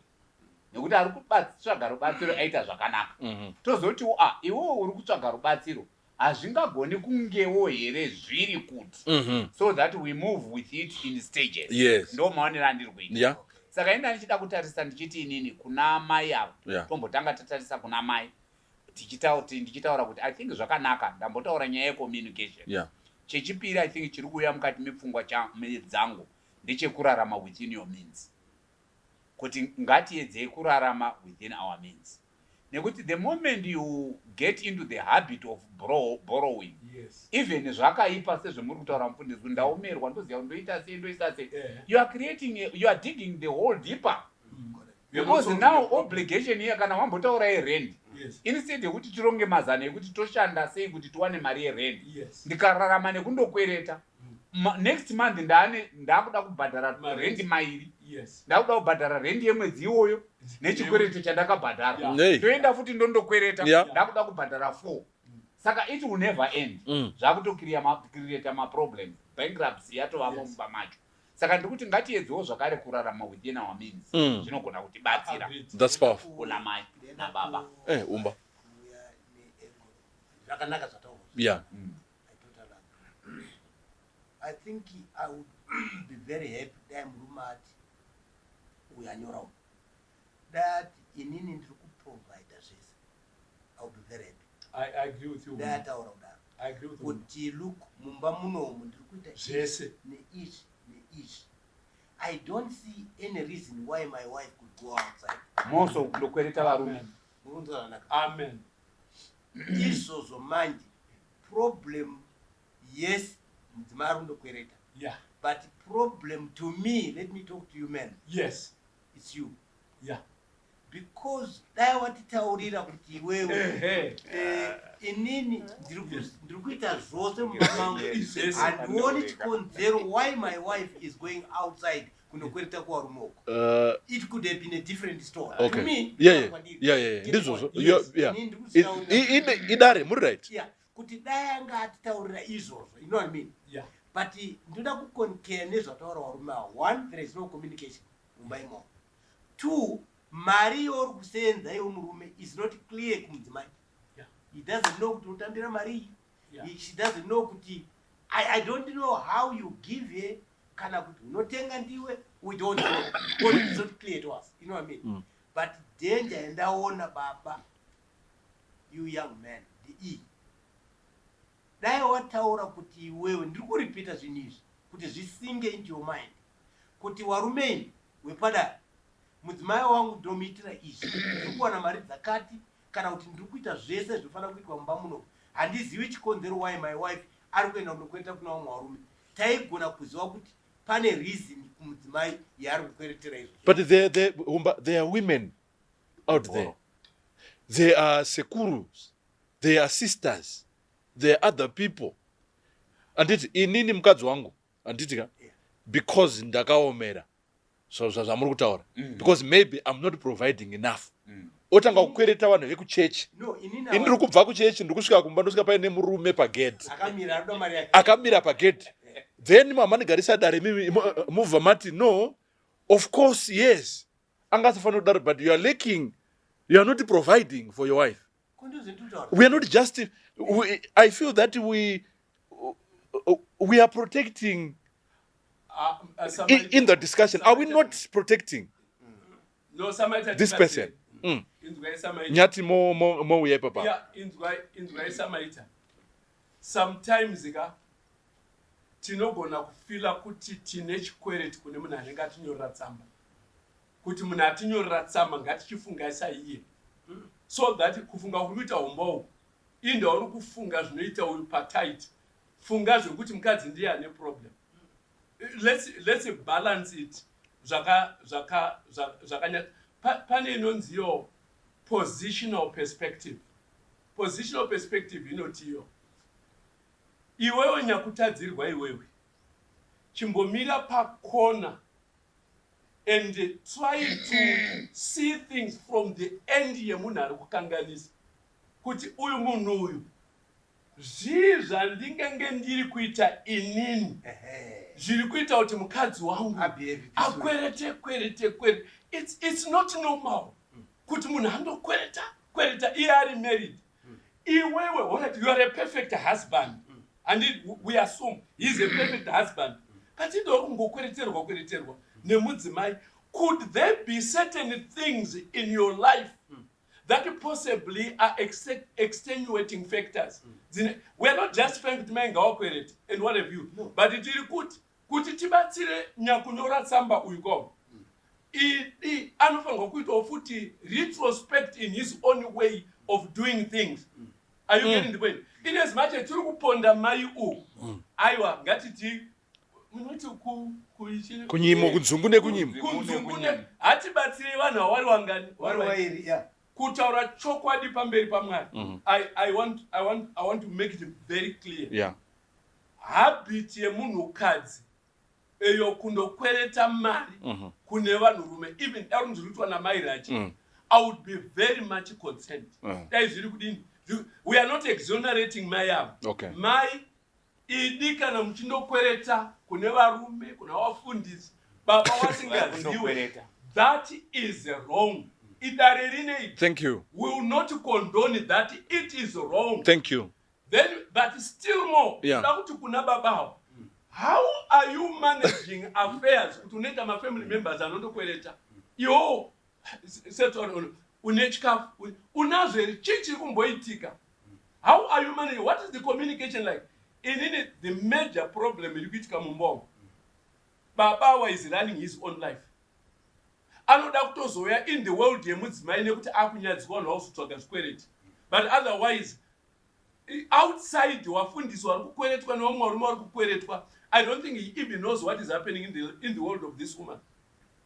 nekuti ari kutsvaga rubatsiro aita zvakanaka, tozoti iwewo uri kutsvaga rubatsiro hazvingagoni kungewo here zviri kuti, so that we move with it in stages. Ndo maonero andiri kuita. Saka enda ndichida kutarisa ndichiti inini kuna mai avo, tombotanga tatarisa kuna mai ndichitaura kuti I think zvakanaka ndambotaura nyaya yecommunication. Chechipiri I think chiri kuuya mukati mepfungwa dzangu ndechekurarama within your means, kuti ngatiedzei kurarama within our means, nekuti the moment you get into the habit of borrowing, even zvakaipa sezvemuri kutaura mufundisi, ndaomerwa ndoziva ndoita sei, you are digging the hole deeper, because now obligation here kana wambotaura yerend, instead yekuti tironge mazana ekuti toshanda sei kuti tiwane mari yerend, ndikararama nekundokwereta, next month ndakuda kubhadhara rendi mairi, ndakuda kubhadhara rendi yemwedzi iwoyo nechikwereto chandakabhadhara, toenda futi ndondokwereta, ndakuda kubhadhara 4. Saka it will never end. Zvakutocreata maproblem, bankruptcy yatovamo mumba macho. Saka ndikuti ngatiedzewo zvakare kurarama within our means, zvinogona kutibatsira. That's powerful. Kuna mai nababa. Umba. Zvakanaka zvataura. Yeah. I think I would be very happy that Murumat we are new that inini ndiri kuprovide zvese. I would be very happy. I agree with you. That our I agree with you. Kuti look mumba munomu ndiri kuita zvese neishi. I don't see any reason why my wife could go outside. Moso kundokwereta varume. Amen. Izvozvo manje problem, yes, mudzimai kundokwereta. But problem to me, let me talk to you men. Yes. It's you. Because dai watitaurira kuti iwewe inini ndiri kuita zvose mumba mangu handioni chikonzero why my wife is going outside kunokwereta kuvarume uko. It could have been a different story. Okay. To me, ndizvozvo idare muri right. Kuti dai anga atitaurira izvozvo, you know what I mean? But ndoda kuconcare nezvataura varume ava. One, there is no communication mumba imomo. Two, mari youri kusenza iwo murume is not clear kumudzimai. He doesn't know kuti unotambira mari. She doesn't know kuti I don't know how you give her kana kuti unotenga ndiwe. We don't know. Because it's not clear to us. You know what I mean? But danger endaona baba, you young man, the E. Dai wataura kuti iwewe ndiri kuripita zvinhu izvi kuti zvisinge into your mind kuti warumeni wepadare mudzimai wangu ndomuitira izvi, ndiri kuwana mari dzakati, kana kuti ndiri kuita zvese zvinofanira kuitwa mumba muno, handizivi chikonzero why my wife ari kuenda kundokwereta kuna vamwe varume. Taigona kuziva kuti pane reason kumudzimai yaari kukweretera izvo. But there are women out there. There are sekurus. There are sisters. There are other people. Anditi inini mukadzi wangu anditika because ndakaomera zvamuri kutaura, because maybe I'm not providing enough. Otanga kukwereta vanhu vekuchechi. Ini ndiri kubva kuchechi ndiri kusvika kumba ndosvika paine murume pagedhi akamira pagedhi, then mamanigarisa dare mubva mati no, of course yes, angasafanira kudaro, but you are lacking, you are not providing for your wife. We are not just I feel that we are protecting in the discussion. Are we not protecting this person? Inzwa Nyati mo uyepa pa. inzwa isamaita. sometimes tinogona kufila kuti tine chikwereti kune munhu anenge atinyorera tsamba, kuti munhu atinyorera tsamba ngatichifungaisa iye, so that kufunga kunoita umbou inda uri kufunga zvinoita uyu patight, funga zvekuti mukadzi ndiye ane problem. Let's balance it. Pane inonziyo positional perspective. Positional perspective inotiyo iwewe nyakutadzirwa iwewe chimbomira pakona and try to see things from the end yemunhu ari kukanganisa kuti uyu munhu uyu zvii zvandingenge ndiri kuita inini zviri kuita kuti mukadzi wangu akwerete. It's not normal kuti munhu andokwereta iye ari married. Iwewe alright, you are a perfect husband, and we assume he is a perfect husband, but indori kungokwereterwa nemudzimai. Could there be certain things in your life that possibly are extenuating factors? We are not just trying to make our credit and what have you, but it is good kuti tibatsire nyakunyora tsamba uyuko. Anofanirwa kuita futi retrospect in his own way of doing things. Are you getting the point? In as much as turi kuponda mai u aiwa ngatiti munoti kunyimo kudzungune kunyimo hatibatsire vanhu avari wangani wairi kutaura chokwadi pamberi paMwari. I want to make it very clear. Habit yemunhu kadzi eyo kundokwereta mari kune vanhurume, even arunzirutwa namai rachi, I would be very much concerned. We are not exonerating mai avo. Okay. Mai idi kana muchindokwereta kune varume, kuna vafundisi, baba vasingazivi, that is wrong. Thank you. We will not condone that. It is wrong. Thank you. Then, but still more. How are you managing affairs to make my family members and not kwereta? Yo, settle unechka unazwe chichi kumboitika. How are you managing? What is the communication like? In it, the major problem is kuitika mumbongo. Baba is running his own life. Anoda kutozoya in the world yemudzimai nekuti akunyadzwa nausitsvaga zvikwereti, but otherwise outside wafundiswa vari kukweretwa nevamwe varume vari kukweretwa. I don't think he even knows what is happening in the world of this woman.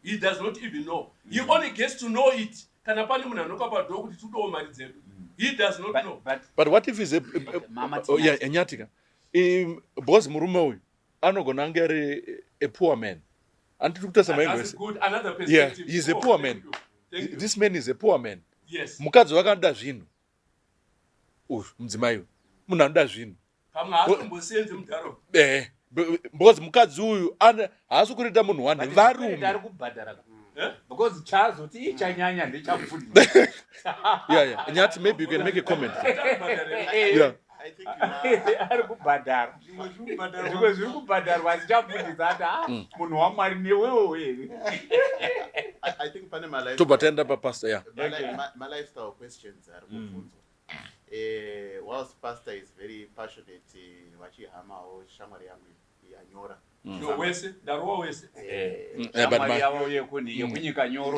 He does not even know. He only gets to know it kana pane munhu anoka padhoo kuti tudowo mari dzedu. He does not know. But what if he's nyatika because murume uyu anogona ange ari a poor man. That's good. Another perspective. Yeah, he's a poor man. Thank you. This man is a poor man. Yes. Mukadzi wakanda zvinhu. Mudzimai munhu anoda zvinhu. Pamwe hatombosenzi mudharo. Because mukadzi uyu haasi kurita munhu wane varume. Ari kubhadhara. Because chazoti ichanyanya ndichamufundisa. Yeah. Nyati, maybe you can make a comment. Yeah. I think ari kubhadhara. Zvimwe zviri kubhadharwa zichamufundisa ati munhu waMwari newewe. I think pane my Tobatenda pa pastor, yeah. My lifestyle questions are kubvunzwa. Whilst pastor is very passionate vachihamawo shamwari yangu yanyora. No wese, daruwa wese. Shamwari yavo yekunyika nyoro.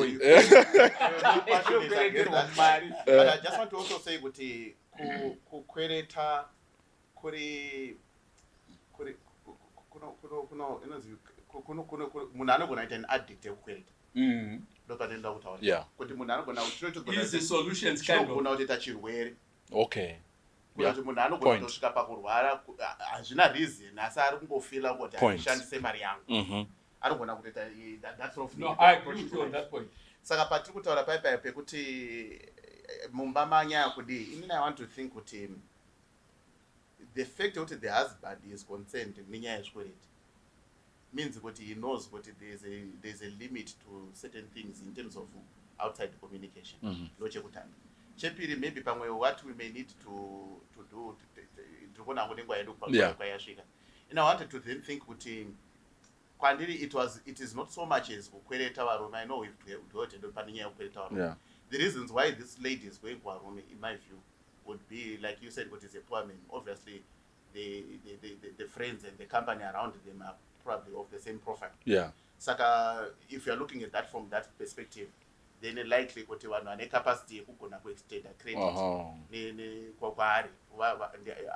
But I just want to also say kuti kukwereta kuri munhu anogona kuita an addict yekukwereta. Ndopatenda kutaura kuti munhu anogona kutoita chirwere. Okay. Kuti munhu anogona kutosvika pakurwara hazvina reason asi ari kungofila kuti andishandise mari yangu. Anogona kutoita that sort of. No, I agree with you on that point. Saka patiri kutaura paipai pekuti mumba manyaya kudi, inini I want to think kuti the fact that the husband is concerned nenyaya yezvikwereti means kuti he knows kuti there's a limit to certain things in terms of outside communication. Ndochekutanga. Chepiri, maybe pamwe what we may need to do ndikona hangu nenguva yedu kwayasvika. And I wanted to then think kuti kwandiri it is not so much as kukwereta varume. I know we've heard pane nyaya yekukwereta varume. The reasons why this lady is going for a room, in my view, would be, like you said, what is a poor man. Obviously, the friends and the company around them are probably of the same profile. Yeah. Saka, if you are looking at that from that perspective, then likely kuti vanhu vane capacity yekugona kuextenda credit kwaari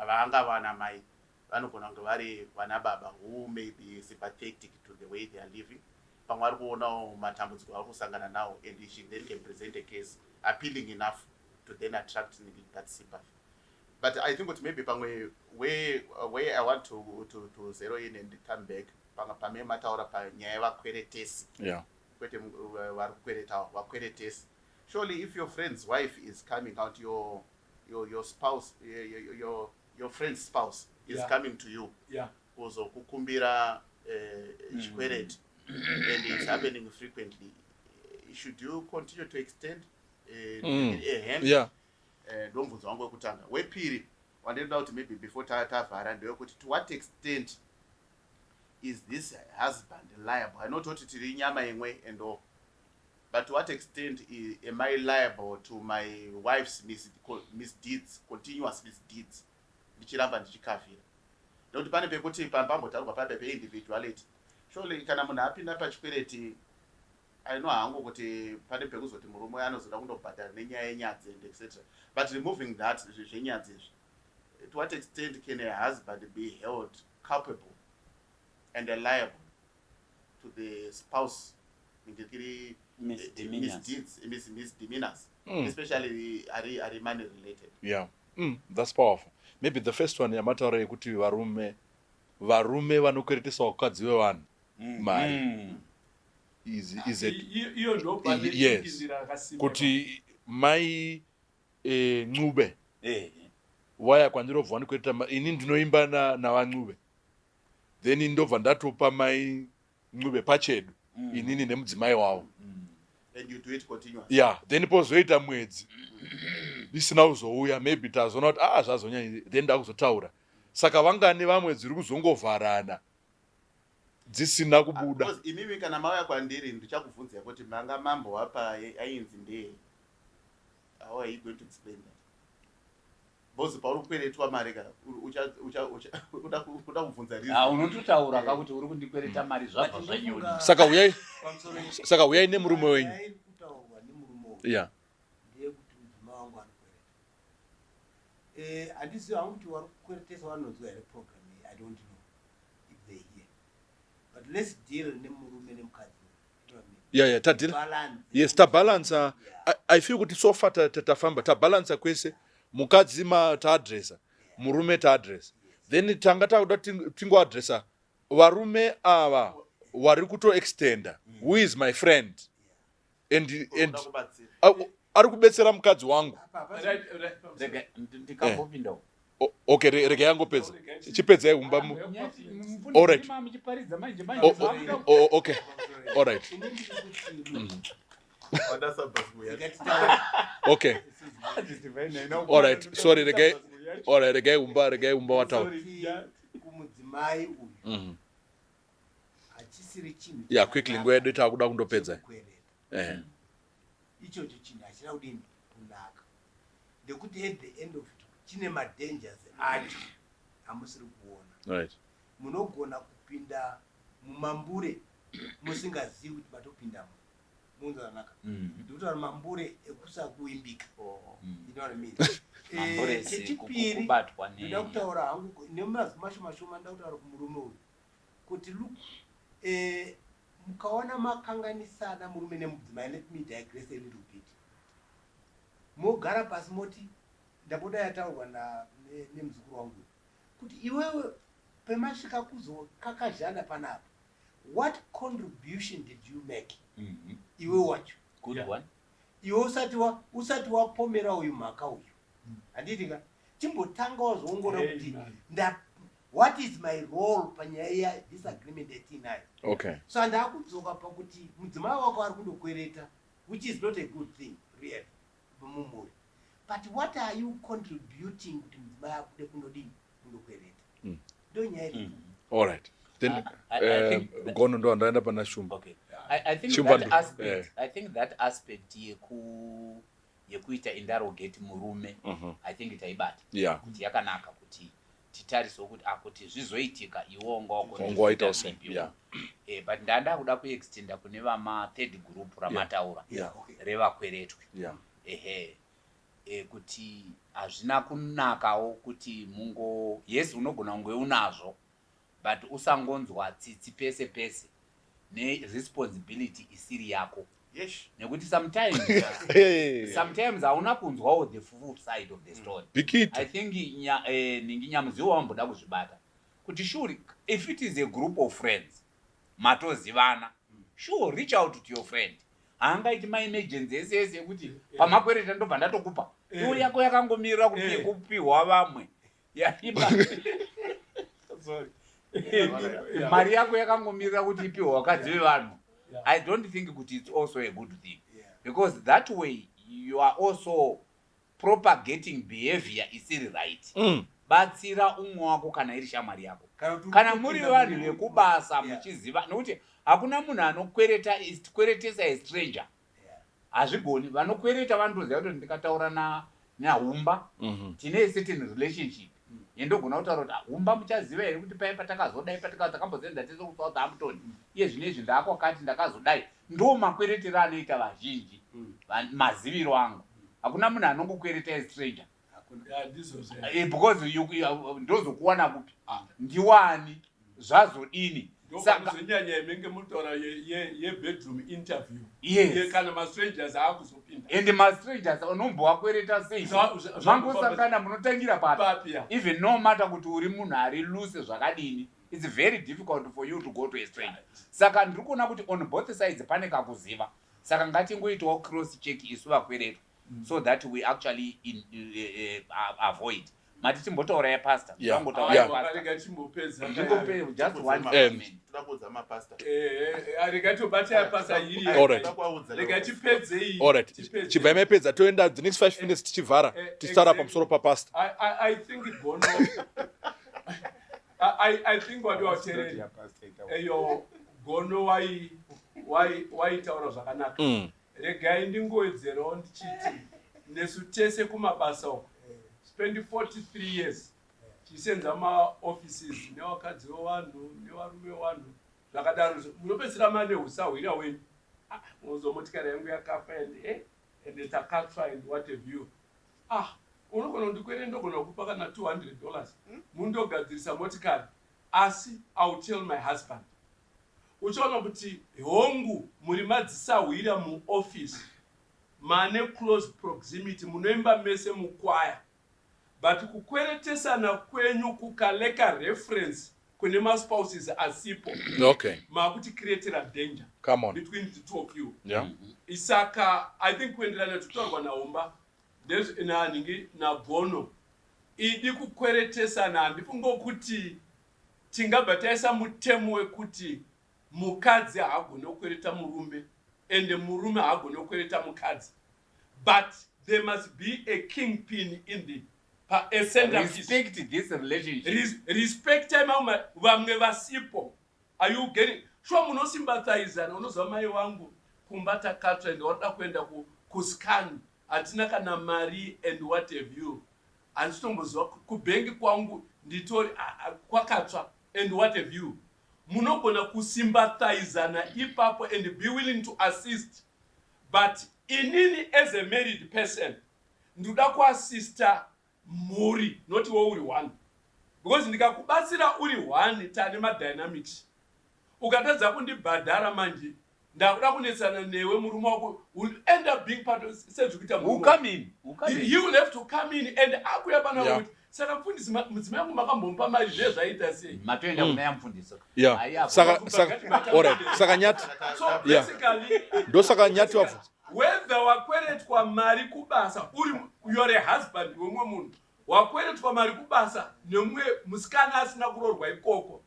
vanga vana mai vanogona kunge vari vana baba who may be sympathetic to the way they are living, pamwe vari kuonawo matambudziko avari kusangana nawo, and she then can present a case appealing enough to then attract that sympathy. But I think kuti maybe pamwe where I want to zero in and come back pamwe mataura panyaya yevakweretesi. Yeah. Surely if your friend's wife is coming out, your spouse, your friend's spouse is coming to you, kukumbira chikwereti, and it's happening frequently, should you continue to extend a hand? Yeah. Ndomubvunzo wangu wekutanga. Wepiri wandinoda kuti maybe before tavhara ndewekuti to what extent is this husband liable? I know kuti tiri nyama imwe and all, but to what extent am I liable to my wife's misdeeds, continuous misdeeds, ndichiramba ndichikavhira? Ndokuti pane pekuti pambambotaurwa pane pe-individuality. Surely kana munhu apinda pachikwereti, I know hangu kuti pane pekuzoti murume anozoda kundobhadhara nenyaya yenyadzi and etc. But removing that zvenyadzi izvi, to what extent can a husband be held culpable and liable to the spouse misdemeanors, especially are money related? Yeah. That's powerful. Maybe the first one yamataura yekuti varume vanokweretesa vakadzi vevanhu mari. Is it? Yes. Kuti mai Ncube waya kwandirovha vanokwereta ini ndinoimba navancube, then ndobva ndatopa mai Ncube pachedu inini nemudzimai wavo. And you do it continuously. Yeah, then pozoita mwedzi isina kuzouya, maybe tazoona kuti zvazonyanya, then ndakuzotaura. Saka vangane vamwe dziri kuzongovharana dzisina kubuda. Because imimi kana mauya kwandiri ndichakubvunza kuti manga mambo wapa ainzi ndei. How are you going to explain that? Bozi pauri kweretwa mari kana uda kubvunza rizvi. Unototaura kakuti uri kundikwereta mari zvabva zvanyoni. Saka uyai nemurume wenyu. Yeah. Handisi hangu kuti vari kukweretesa vanonzwa here program iyi, I don't know if they hear. But let's deal nemurume nemukadzi. Yeah, tadila. Yes, tabalansa. I feel kuti so far tatafamba tabalansa kwese, mukadzi taadresa, murume taadresa. Then tanga takuda tingoadresa varume ava vari kutoextenda, who is my friend, and ari kubetsera mukadzi wangu. Okay, rega yangopedza. Chipedza umba. All right. Okay. All right. Okay. All right. Sorry, rega. All right, rega umba wataura. Yeah, quickly ngoya data kuda kundopedza. Ichocho chinhu hachina kudini kunaka, ndekuti at the end of it chine madangers acho amusiri kuona. Right. Munogona kupinda mumambure musingazivi kuti matopindamo. Munhu zvakanaka. Ndikuti vari mambure ekusakuimbika. You know what I mean? Chechipiri ndoda kutaura hangu nemazimashoma ndoda kutaura kumurume uyu kuti look, mukaona makanganisana murume nemudzimai, let me digress a little bit. Mogara pasi moti ndaboda yataurwa nemuzukuru wangu kuti iwewe pemasvika kuzokakazhana panapa, what contribution did you make? Iwe wacho. Good one. Iwe usati wapomera uyu mhaka uyu. Handitika chimbotanga wazongora kuti what is my role panyaya ya disagreement yatinayo. Okay. So ndakudzoka pakuti mudzimai wako ari kundokwereta, which is not a good thing really mumuri. But what are you contributing kuti mudzimai akude kundodini kundokwereta? Ndo nyaya iri. All right. Then gono ndo andaenda pana Shumba. Okay. I think that aspect yekuita interrogate murume, I think itaibata. Yeah. Kuti yakanaka kuti titarise kuti akuti zvizoitika iwo ngaita same. Yeah. But ndanda kuda kuextenda kune vama third group ramataura revakweretwe. Yeah. Kuti hazvina kunakawo kuti mungo yes unogona kunge unazvo but usangonzwa tsitsi pese pese ne-responsibility isiri yako. Yes. Nekuti sometimes hauna kunzwawo the full side of the story. I think ningi nyamuziwa wamboda kuzvibata kuti sure if it is a group of friends matozivana sure reach out to your friend. Haangaiti ma-emergency ese yekuti pamakwereta ndobva ndatokupa iwo yako yakangomirira kupihwa vamwe mari yako yakangomirira kuti ipihwa vakadzi vevanhu. I don't think kuti it's also a good thing because that way you are also propagating behavior isiri right. Batsira umwe wako kana iri shamwari yako kana muri vanhu vekubasa muchiziva nokuti hakuna munhu anokweretesa a stranger. Hazvigoni. Vanokwereta vanotoziva kuti ndikataura nahumba tine a certain relationship yendogona kutaura kuti humba muchaziva here kuti paipa takazodai takambozenda tese kuSouthampton iye zvinezvi ndakwakati ndakazodai. Ndo makweretero anoita vazhinji maziviro angu. Hakuna munhu anongokwereta a stranger because ndozokuwana kupi ndiwani zvazodini. Ndokuzonyanya imenge mutora ye-bedroom interview. Yes. Kana ma-strangers akuzopinda. And ma-strangers unombowakwereta sei? Zvangosangana munotangira papi. Even no matter kuti uri munhu ari loose zvakadini, it's very difficult for you to go to a stranger. Saka ndiri kuona kuti on both sides pane kakuziva. Saka ngatingoitawo cross check isu vakweretwa so that we actually avoid. Mati timbotaura yapastor. Yeah. Just one statement. Chibva imepedza toenda the next 5 minutes tichivhara tichitaura pamusoro papastor. I think I think what you are telling eyo gono waitaura zvakanaka. Regai ndingoedzerawo ndichiti nesu tese kumabasa uko spend 43 years chisenza ma-offices nevakadzi vevanhu nevarume vevanhu zvakadaro munopedzisira mane usahwira wenyu mozomotikari yangu yakafa and takatsva and what have you unogona kundikwere ndogona kupa kana $200 mundogadzirisa motikari asi I'll tell my husband uchiona kuti hongu muri madzisahwira muoffice mane close proximity munoimba mese mukwaya but kukweretesana kwenyu kukaleka reference kune ma-spouses asipo makuti createra danger between the two of you. Isaka I think kuendelana tutaurwa naumba ningi nagono idi kukweretesana handifungo kuti tingabataisa mutemo wekuti mukadzi haagone kukwereta murume and murume haagone kukwereta mukadzi, but there must be a kingpin in the respect this relationship. Respect vamwe vasipo. Are you getting? Sure munosympathize unozwa mai wangu kumbata katra and wada kuenda kuscan atina kana mari and what have you. Anstombozwa kubengi kwangu nditori kwakatsva and what have you. Munogona kusympathize na ipapo and be willing to assist, but inini as a married person nduda kuassista muri not uri one, because ndikakubatsira uri one tane madynamics ukatadza kundibhadhara manje ndakuda kunetsana newe murume wako will end up being part of sezvikuita you will have to come in and akuya pana kuti saka mfundisi mudzimai wangu makambompa mari zvezvaita sei matoenda kuna yamfundisi saka nyati so basically ndo saka nyati wafu whether wakweretwa mari kubasa uri you a husband wemwe munhu wakweretwa mari kubasa nemwe musikana asina kurorwa ikoko,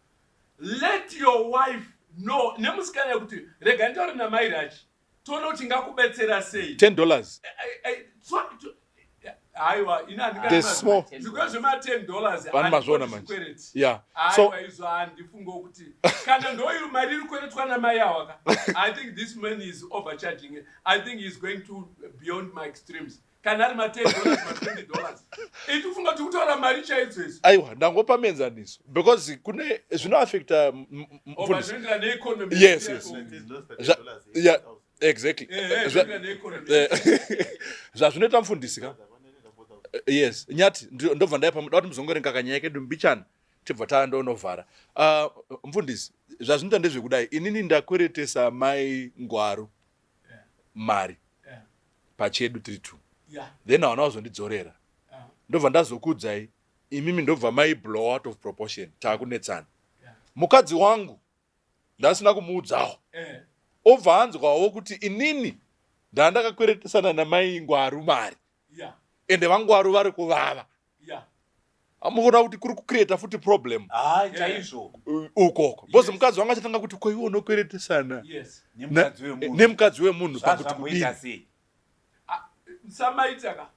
let your wife know nemusikana yekuti rega nditauri namai rachi toona kuti ngakubetsera sei $10 aiwa zvikwe vanimazvona manje so izvo handifungo kuti kana ndoiyo mari iri kweretwa namai awaka I think this man is overcharging. I think he's going to beyond my extremes kana ari $10 $20 itufunga kuti kutora mari chaidzo idzo aiwa ndangopa muenzaniso because kune zvinoaffecta mfundisi zvinoenderana neeconomy yes yeah exactly zvazvinoita mufundisi ka yes nyati ndobva ndaipa muda kuti muzongorenga kanyaya kedu mbichana tibva tandonovhara mfundisi zvazvinoita ndezvekudai inini ndakweretesa mai ngwaru mari pachedu 32 then hawana kuzondidzorera ndobva ndazokudzai imimi ndobva mai blow out of proportion taakunetsana mukadzi wangu ndasina kumuudzawo obva anzwawo kuti inini ndandakakweretesana namai ngwaru mari ende vangwaru vari kuvava amuona kuti kuri kucreata futi problem chaizvo ukoko because mukadzi wangu achatanga kuti ko iwe unokweretesana nemukadzi wemunhu pakuti zvamuita sei samaitaka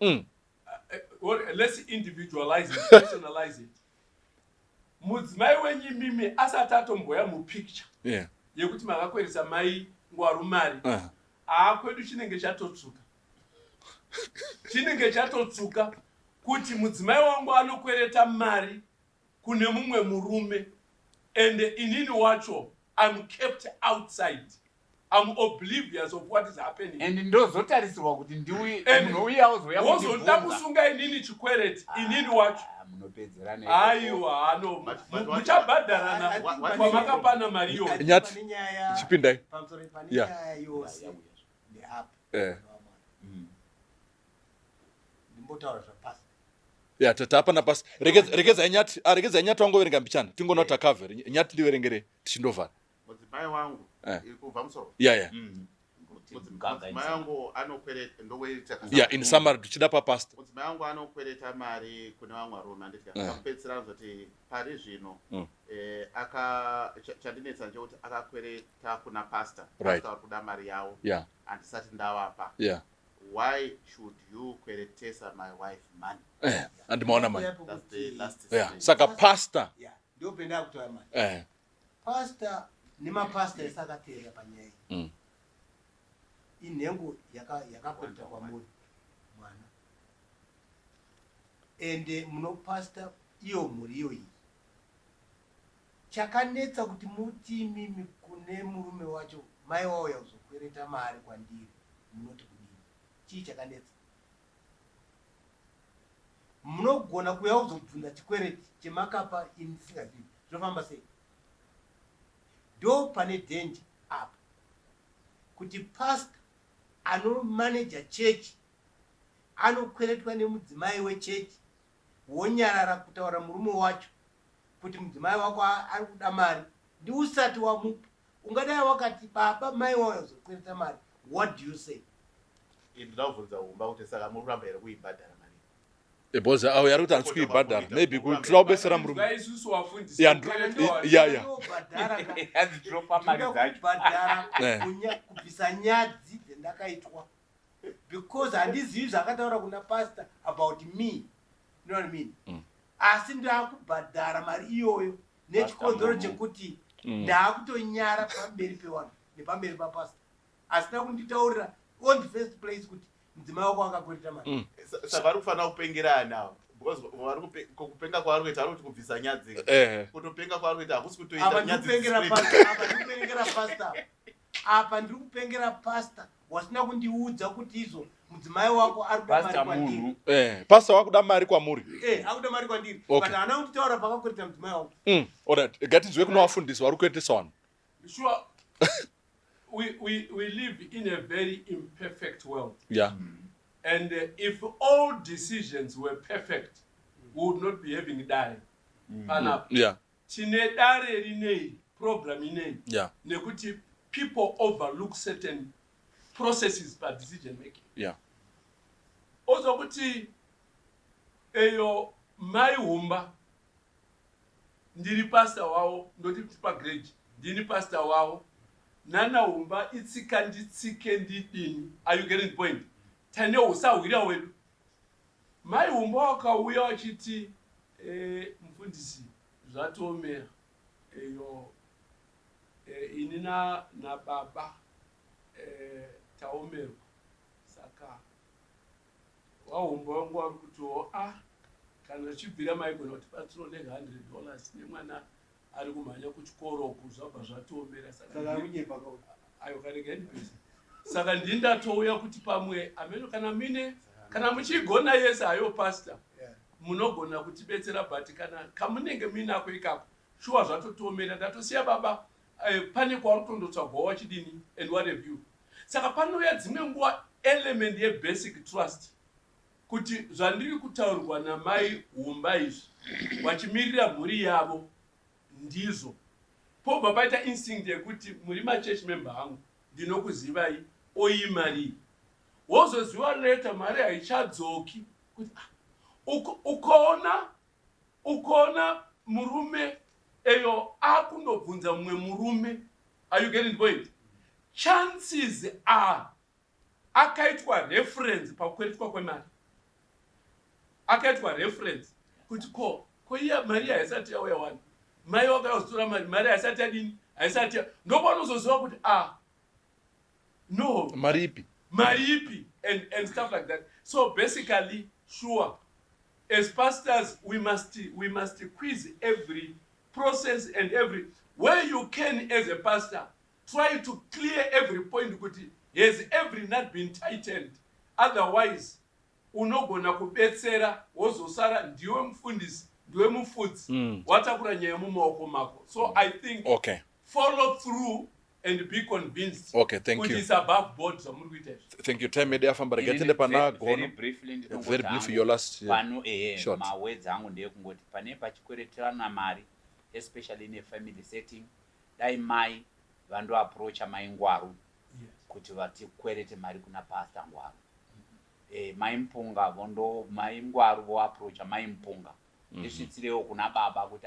let's individualize it, personalize it. Mudzimai wenyimimi asati atomboya mupicture yekuti makakweresa mai ngwaru mari aakwedu chinenge chatotsuka kuti mudzimai wangu anokwereta mari kune mumwe murume ende inini wacho I'm kept outside. I'm oblivious of what is happening. And ndozotarisirwa kuti ndiwi munouya uzoya kuti wozoda kusunga inini chikwereti inini wacho munopedzerana aiwa ano muchabhadharana pamakapana mari yo nyati chipindai pamusoro panyaya yose neapo ndimbotaura zvapasi ya tatapana pasi regedzai nyati wangoverenga mbichana tingonota cover nyati ndiverengere tichindovhara mudzimai wangu kubva musoro mudzimai wangu anokwereta ndoweita in summary tichida papasta mudzimai wangu anokwereta mari kune vamwe varume andikapedzisira nzoti pari zvino chandinetsa ndechekuti akakwereta kuna pasta vari kuda mari yavo handisati ndavapa why should you kweretesa my wife money andimaona mani saka pasta ndopenda kutora mari pasta nemapasta esakateera panyaya inhengo yakapeta kwamuri mwana ende munopasta iyo mhuri iyo iyi chakanetsa kuti muti mimi kune murume wacho mai wauya kuzokwereta mari kwandiri munoti kudini chii chakanetsa munogona kuya kuzobvunza chikwereti chemakapa Ndisingazivi zvinofamba sei ndo pane danger apa kuti pastor anomanaja chechi anokweretwa nemudzimai wechechi wonyarara kutaura murume wacho kuti mudzimai wako ari kuda mari ndi usati wamupa ungadai wakati baba mai wauya kuzokwereta mari what do you say ndinobvunza umba kuti saka muri kuramba here kuibhadhara mari because awo yari kuti handisi kuibhadhara maybe tinoda kubetsera murume isusu wafundisi azitropa mari dzacho kubvisa nyadzi dzendakaitwa because handizivi zvakataura kuna pastor about me, you know what I mean? Asi ndakubhadhara mari iyoyo nechikonzero chekuti ndakutonyara pamberi pevanhu nepamberi papastor asina kunditaurira on the first place kuti mudzimai wako akakwereta mari. Saka vari kufanira kupengerana because kupenga kwaari kuita ari kuti kubvisa nyadzi kutopenga kwaari kuita hakusi kutoita nyadzi apa ndiri kupengera pastor wasina kundiudza kuti izvo mudzimai wako ari kuda mari kwandiri. Pastor wakuda mari kwamuri. Akuda mari kwandiri. But haana kunditaura pakakwereta mudzimai wako. Alright, ngatidzwe kuna vafundisi vari kuendesa vanhu. Sure. We live in a very imperfect world. Yeah. And if all decisions were perfect, we would not be having dare. Yeah. Tine dare rinei, problem inei. Yeah. Nekuti people overlook certain processes by decision making. Yeah. Also kuti eyo mai humba ndiri pastor wao ndoti pa grade ndini pastor wao nana humba itsika nditsike ndidini. Are you getting the point? Tane usawira wedu mai humba wakauya wachiti mfundisi zvatomera eyo inina na baba taomerwa saka waumba wangu ari kutiwo kana chibvira maigona kuti patsiro $100 nemwana ari kumhanya kuchikoro kuzvabva zvatiomera ayo karega ndibhesi saka ndindatouya kuti pamwe ameno kana muchigona yese hayo pastor munogona kutibetsera but kana kamunenge minako ikako shuwa zvatotiomera ndatosiya baba pane kwauri tondotsvagwa wachidini and what have you saka panouya dzimwe nguva element yebasic trust kuti zvandiri kutaurirwa namai humba izvi vachimirira mhuri yavo ndizvo pobva paita instinct yekuti muri machurch member hangu ndinokuzivai oimarii wozoziva leta mari haichadzoki kuti ukaona murume eyo akundobvunza mumwe murume, are you getting the point? Chances are akaitwa reference pakukweretwa kwemari, akaitwa reference kuti ko iya mari haisati yauya wani, mai wakauzotora mari haisati yadini, haisati ndopanozoziva kuti no maripi and stuff like that. So basically, sure, as pastors we must quiz every process and every where you can. As a pastor, try to clear every point. Has every nut been tightened? Otherwise, unogona kubetsera wozosara ndiwe mfundisi ndiwe mufudzi watakura nyaya mumaoko mako. So I think follow through and be convinced. Okay, thank you. It's above board. Thank you. Time media famba getende pana gono. Very briefly your last short. Words angu ndiye kungoti pane pachikwereterana mari, especially in a family setting, dai mai vandu approach mai ngwaru kuti vatikwerete mari kuna pastor ngwaru. Mai mpunga vondo mai ngwaru vo approach mai mpunga. Ishitsirewo kuna baba kuti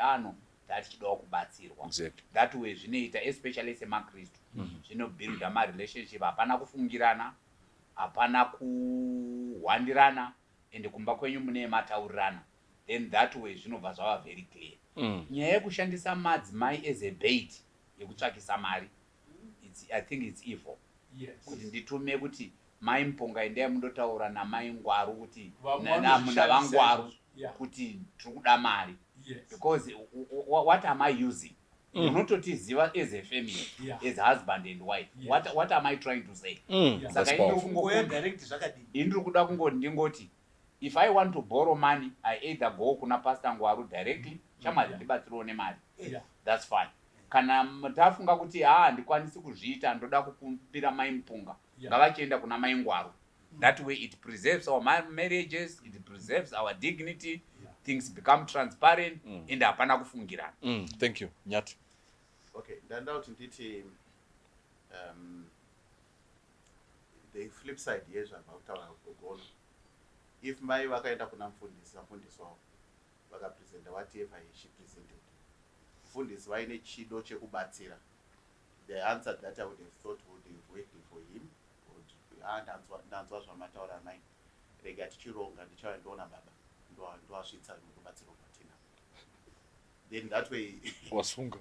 tatichidawo kubatsirwa. That way zvinoita especially semakristu zvinobuild ma relationship, hapana kufungirana, hapana kuhwandirana, ende kumba kwenyu mune mataurirana. Then that way zvinobva zvava very clear. Nyaya yekushandisa madzimai as a bait yekutsvakisa mari, I think it's evil. Kuti nditume kuti mai mpunga endai mundotaura namai ngwaru kuti namuna vangwaru kuti tiri kuda mari. Because what am I using? You know to ziva as a family, as husband and wife. What am I trying to say? If I want to borrow money, I either go kuna pastor ngwaru directly, chama ndibatsiro nemari. That's fine. Kana mtafunga kuti ndikwanisi kuzviita ndoda kukumbira mai mpunga, ngavachienda kuna mai ngwaru. That way it preserves our marriages, it preserves our dignity. Things become transparent and hapana kufungirana. Thank you. Nyati. Okay, ndandauti nditi the flip side yezvakutaura kugono. If mai vakaenda kuna mfundisi wavo vakapresenta whatever she presented, mfundisi vaine chido chekubatsira, the answer that I would have thought would have worked for him would ndanzwa zvamataura mai, rega tichironga ndichauya ndoona baba ndoasvitsa nokubatsirwa kwatina. Then that way wasunga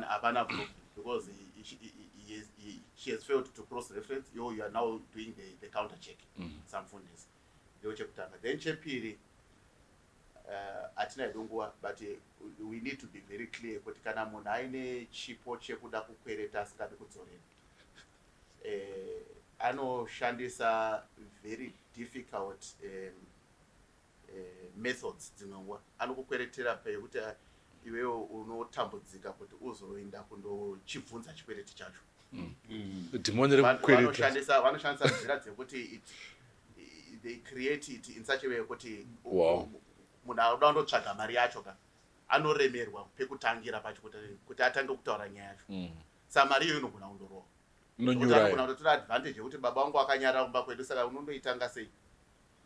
hapana problem, because she has failed to cross reference. You are now doing the counter check. Some funders ndo chekutanga. Then chepiri atina idongowa, but we need to be very clear kuti kana munhu aine chipo chekuda kukwereta asingadi kudzorera, anoshandisa very difficult methods dzinongwa. Anokukweretera pekuti iwewo unotambudzika kuti uzoenda kundochibvunza chikwereti chacho. Vanoshandisa nzira dzekuti they create it in such a way kuti munhu anoda kundotsvaga mari yacho anoremerwa pekutangira pacho kuti atange kutaura nyaya yacho. Saka mari iyoyo inogona kundorowa. Unogona kutotora advantage yekuti baba wangu akanyara kumba kwedu, saka unondoitanga sei?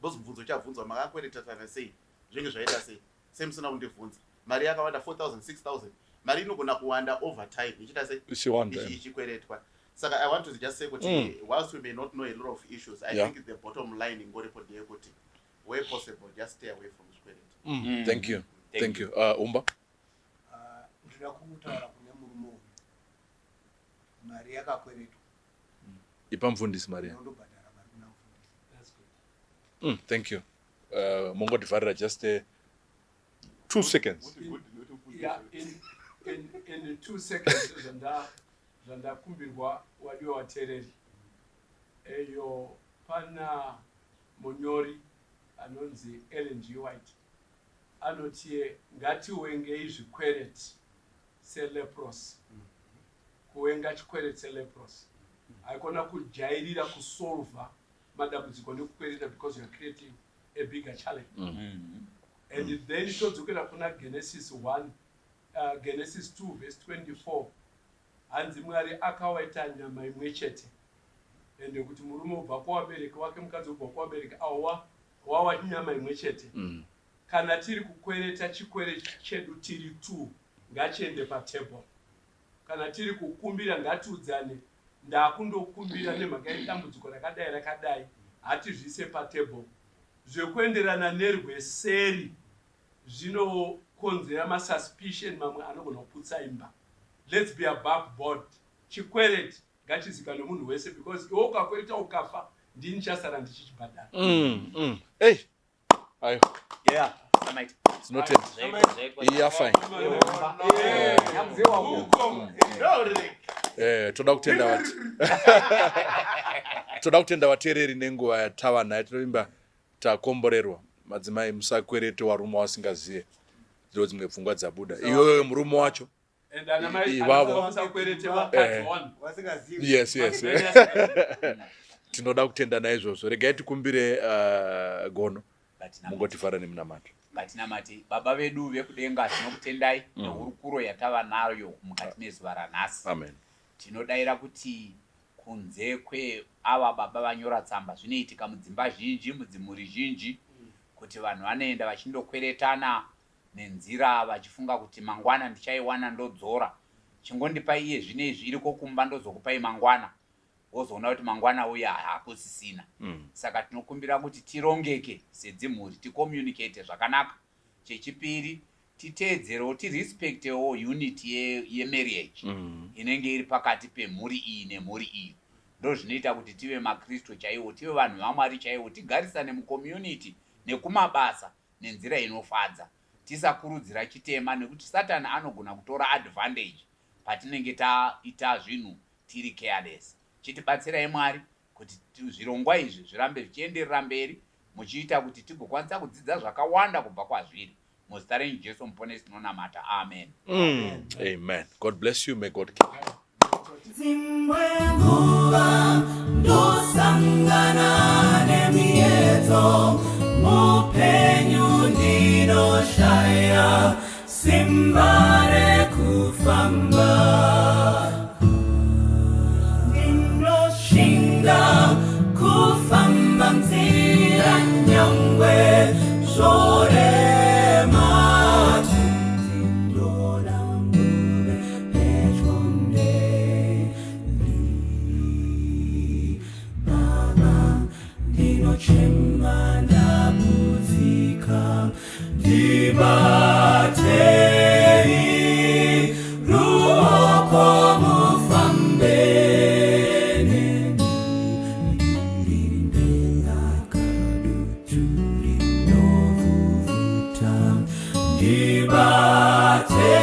Bozi mvunzo chabvunzwa makakweretetana sei? Zvinge zvaita sei? Semusina kundibvunza. Mari yakawanda 4,000 6,000. Mari inogona kuwanda over time ichita sei? Ichikweretwa. Saka I want to just say kuti whilst we may not know a lot of issues, I think the bottom line in ngoripo ndiye kuti where possible just stay away from chikwereti. Thank you. Thank you. Umba. Ndinoda kutaura kune murume uyu. Mari yakakweretwa. Ipa mfundisi mari. Ndobhadhara mari kuna mfundisi. Thank you. Mongo Divarra, just 2 seconds. Yeah, in 2 seconds, Zanda kumbirwa wadiwa watereri. Eyo pana monyori anonzi Ellen G. White. Anotie ngati wenge izvikwereti selepros. Kuwenga chikweret selepros. Aikona kujairira kusolva madambudziko nekukwereta because you are creating a bigger challenge. And then todzokera kuna Genesis 1, Genesis 2 verse 24. Hanzi Mwari akawaita nyama imwe chete. Ende kuti murume ubva kuvabereki wake mukadzi ubva kuvabereki wawa nyama imwe chete. Kana tiri kukwereta chikwere chedu tiri 2 ngachiende patable. Kana tiri kukumbira ngatiudzane ndakundokumbira nemhaka yedambudziko rakadai hati zvise patable. Zvekuenderana nerweseri zvinokonzera masuspicion mamwe anogona kuputsa imba. Let's be above board. Chikwereti ngachizikanwe munhu wese because iwe ukakwereta ukafa ndini chasara ndichichibhadhara. Hey. Ayo. Yeah. It's not it. Yeah, fine. Toda kutenda vateereri nenguva yatava nayo tinoimba takomborerwa madzimai musakwerete varume vasingazive ndiro dzimwe pfungwa dzabuda iyoyo murume wacho ivavo yes tinoda kutenda naizvozvo regai tikumbire gono mungotifara nemunamato. Ngatinamati baba vedu vekudenga tinokutendai nehurukuro yatava nayo mukati mezuva ranhasi. Amen. Tinodaira kuti kunze kweava baba vanyora tsamba zvinoitika mudzimba zhinji mudzimhuri zhinji kuti vanhu vanoenda vachindokweretana nenzira vachifunga kuti mangwana ndichaiwana ndodzora. Chingondipa iye zvinezvi iriko kumba ndozokupai mangwana. Wozoona kuti mangwana uya hakusisina. Saka tinokumbira kuti tirongeke sedzimhuri, ticommunicate zvakanaka. Chechipiri titeedzerewo tirespectewo unity yemarriage inenge iri pakati pemhuri iyi nemhuri iyi. Ndo zvinoita kuti tive maKristu chaiwo, tive vanhu vaMwari chaiwo, tigarisane mucommunity nekumabasa nenzira inofadza. Tisakurudzira chitema nekuti Satani anogona kutora advantage patinenge taita zvinhu tiri careless. Chitibatsirai Mwari kuti zvirongwa izvi zvirambe zvichienderera mberi muchiita kuti tigokwanisa kudzidza zvakawanda kubva kwazviri. Muzita raJesu muponesi tinonamata. Amen. Amen. God bless you. May God keep you. Zimwenguva ndosangana nemiedzo mupenyu ndinoshaya simba rekufamba ndinoshinga kufamba nzira nyangwe zorema tindora mbuve pechondeli baba ndinochema ndabudzika ndibatei ruoko mufambe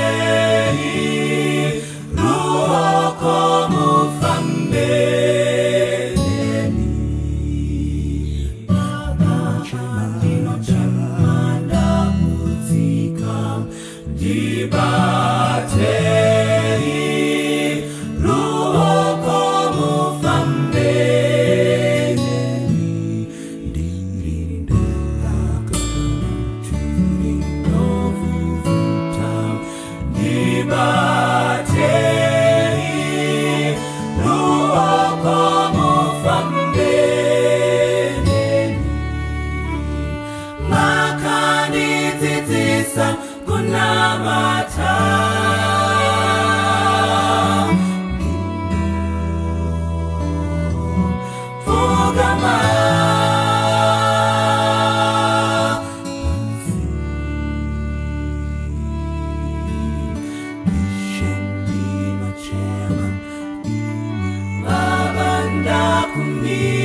Batei ruoko mufambeni Baba ndinochema ndabudzika ndibatei ruoko mufambeni Batei ruoko mufambeni makandidzidzisa kunamata pfugama Baba ndakumbira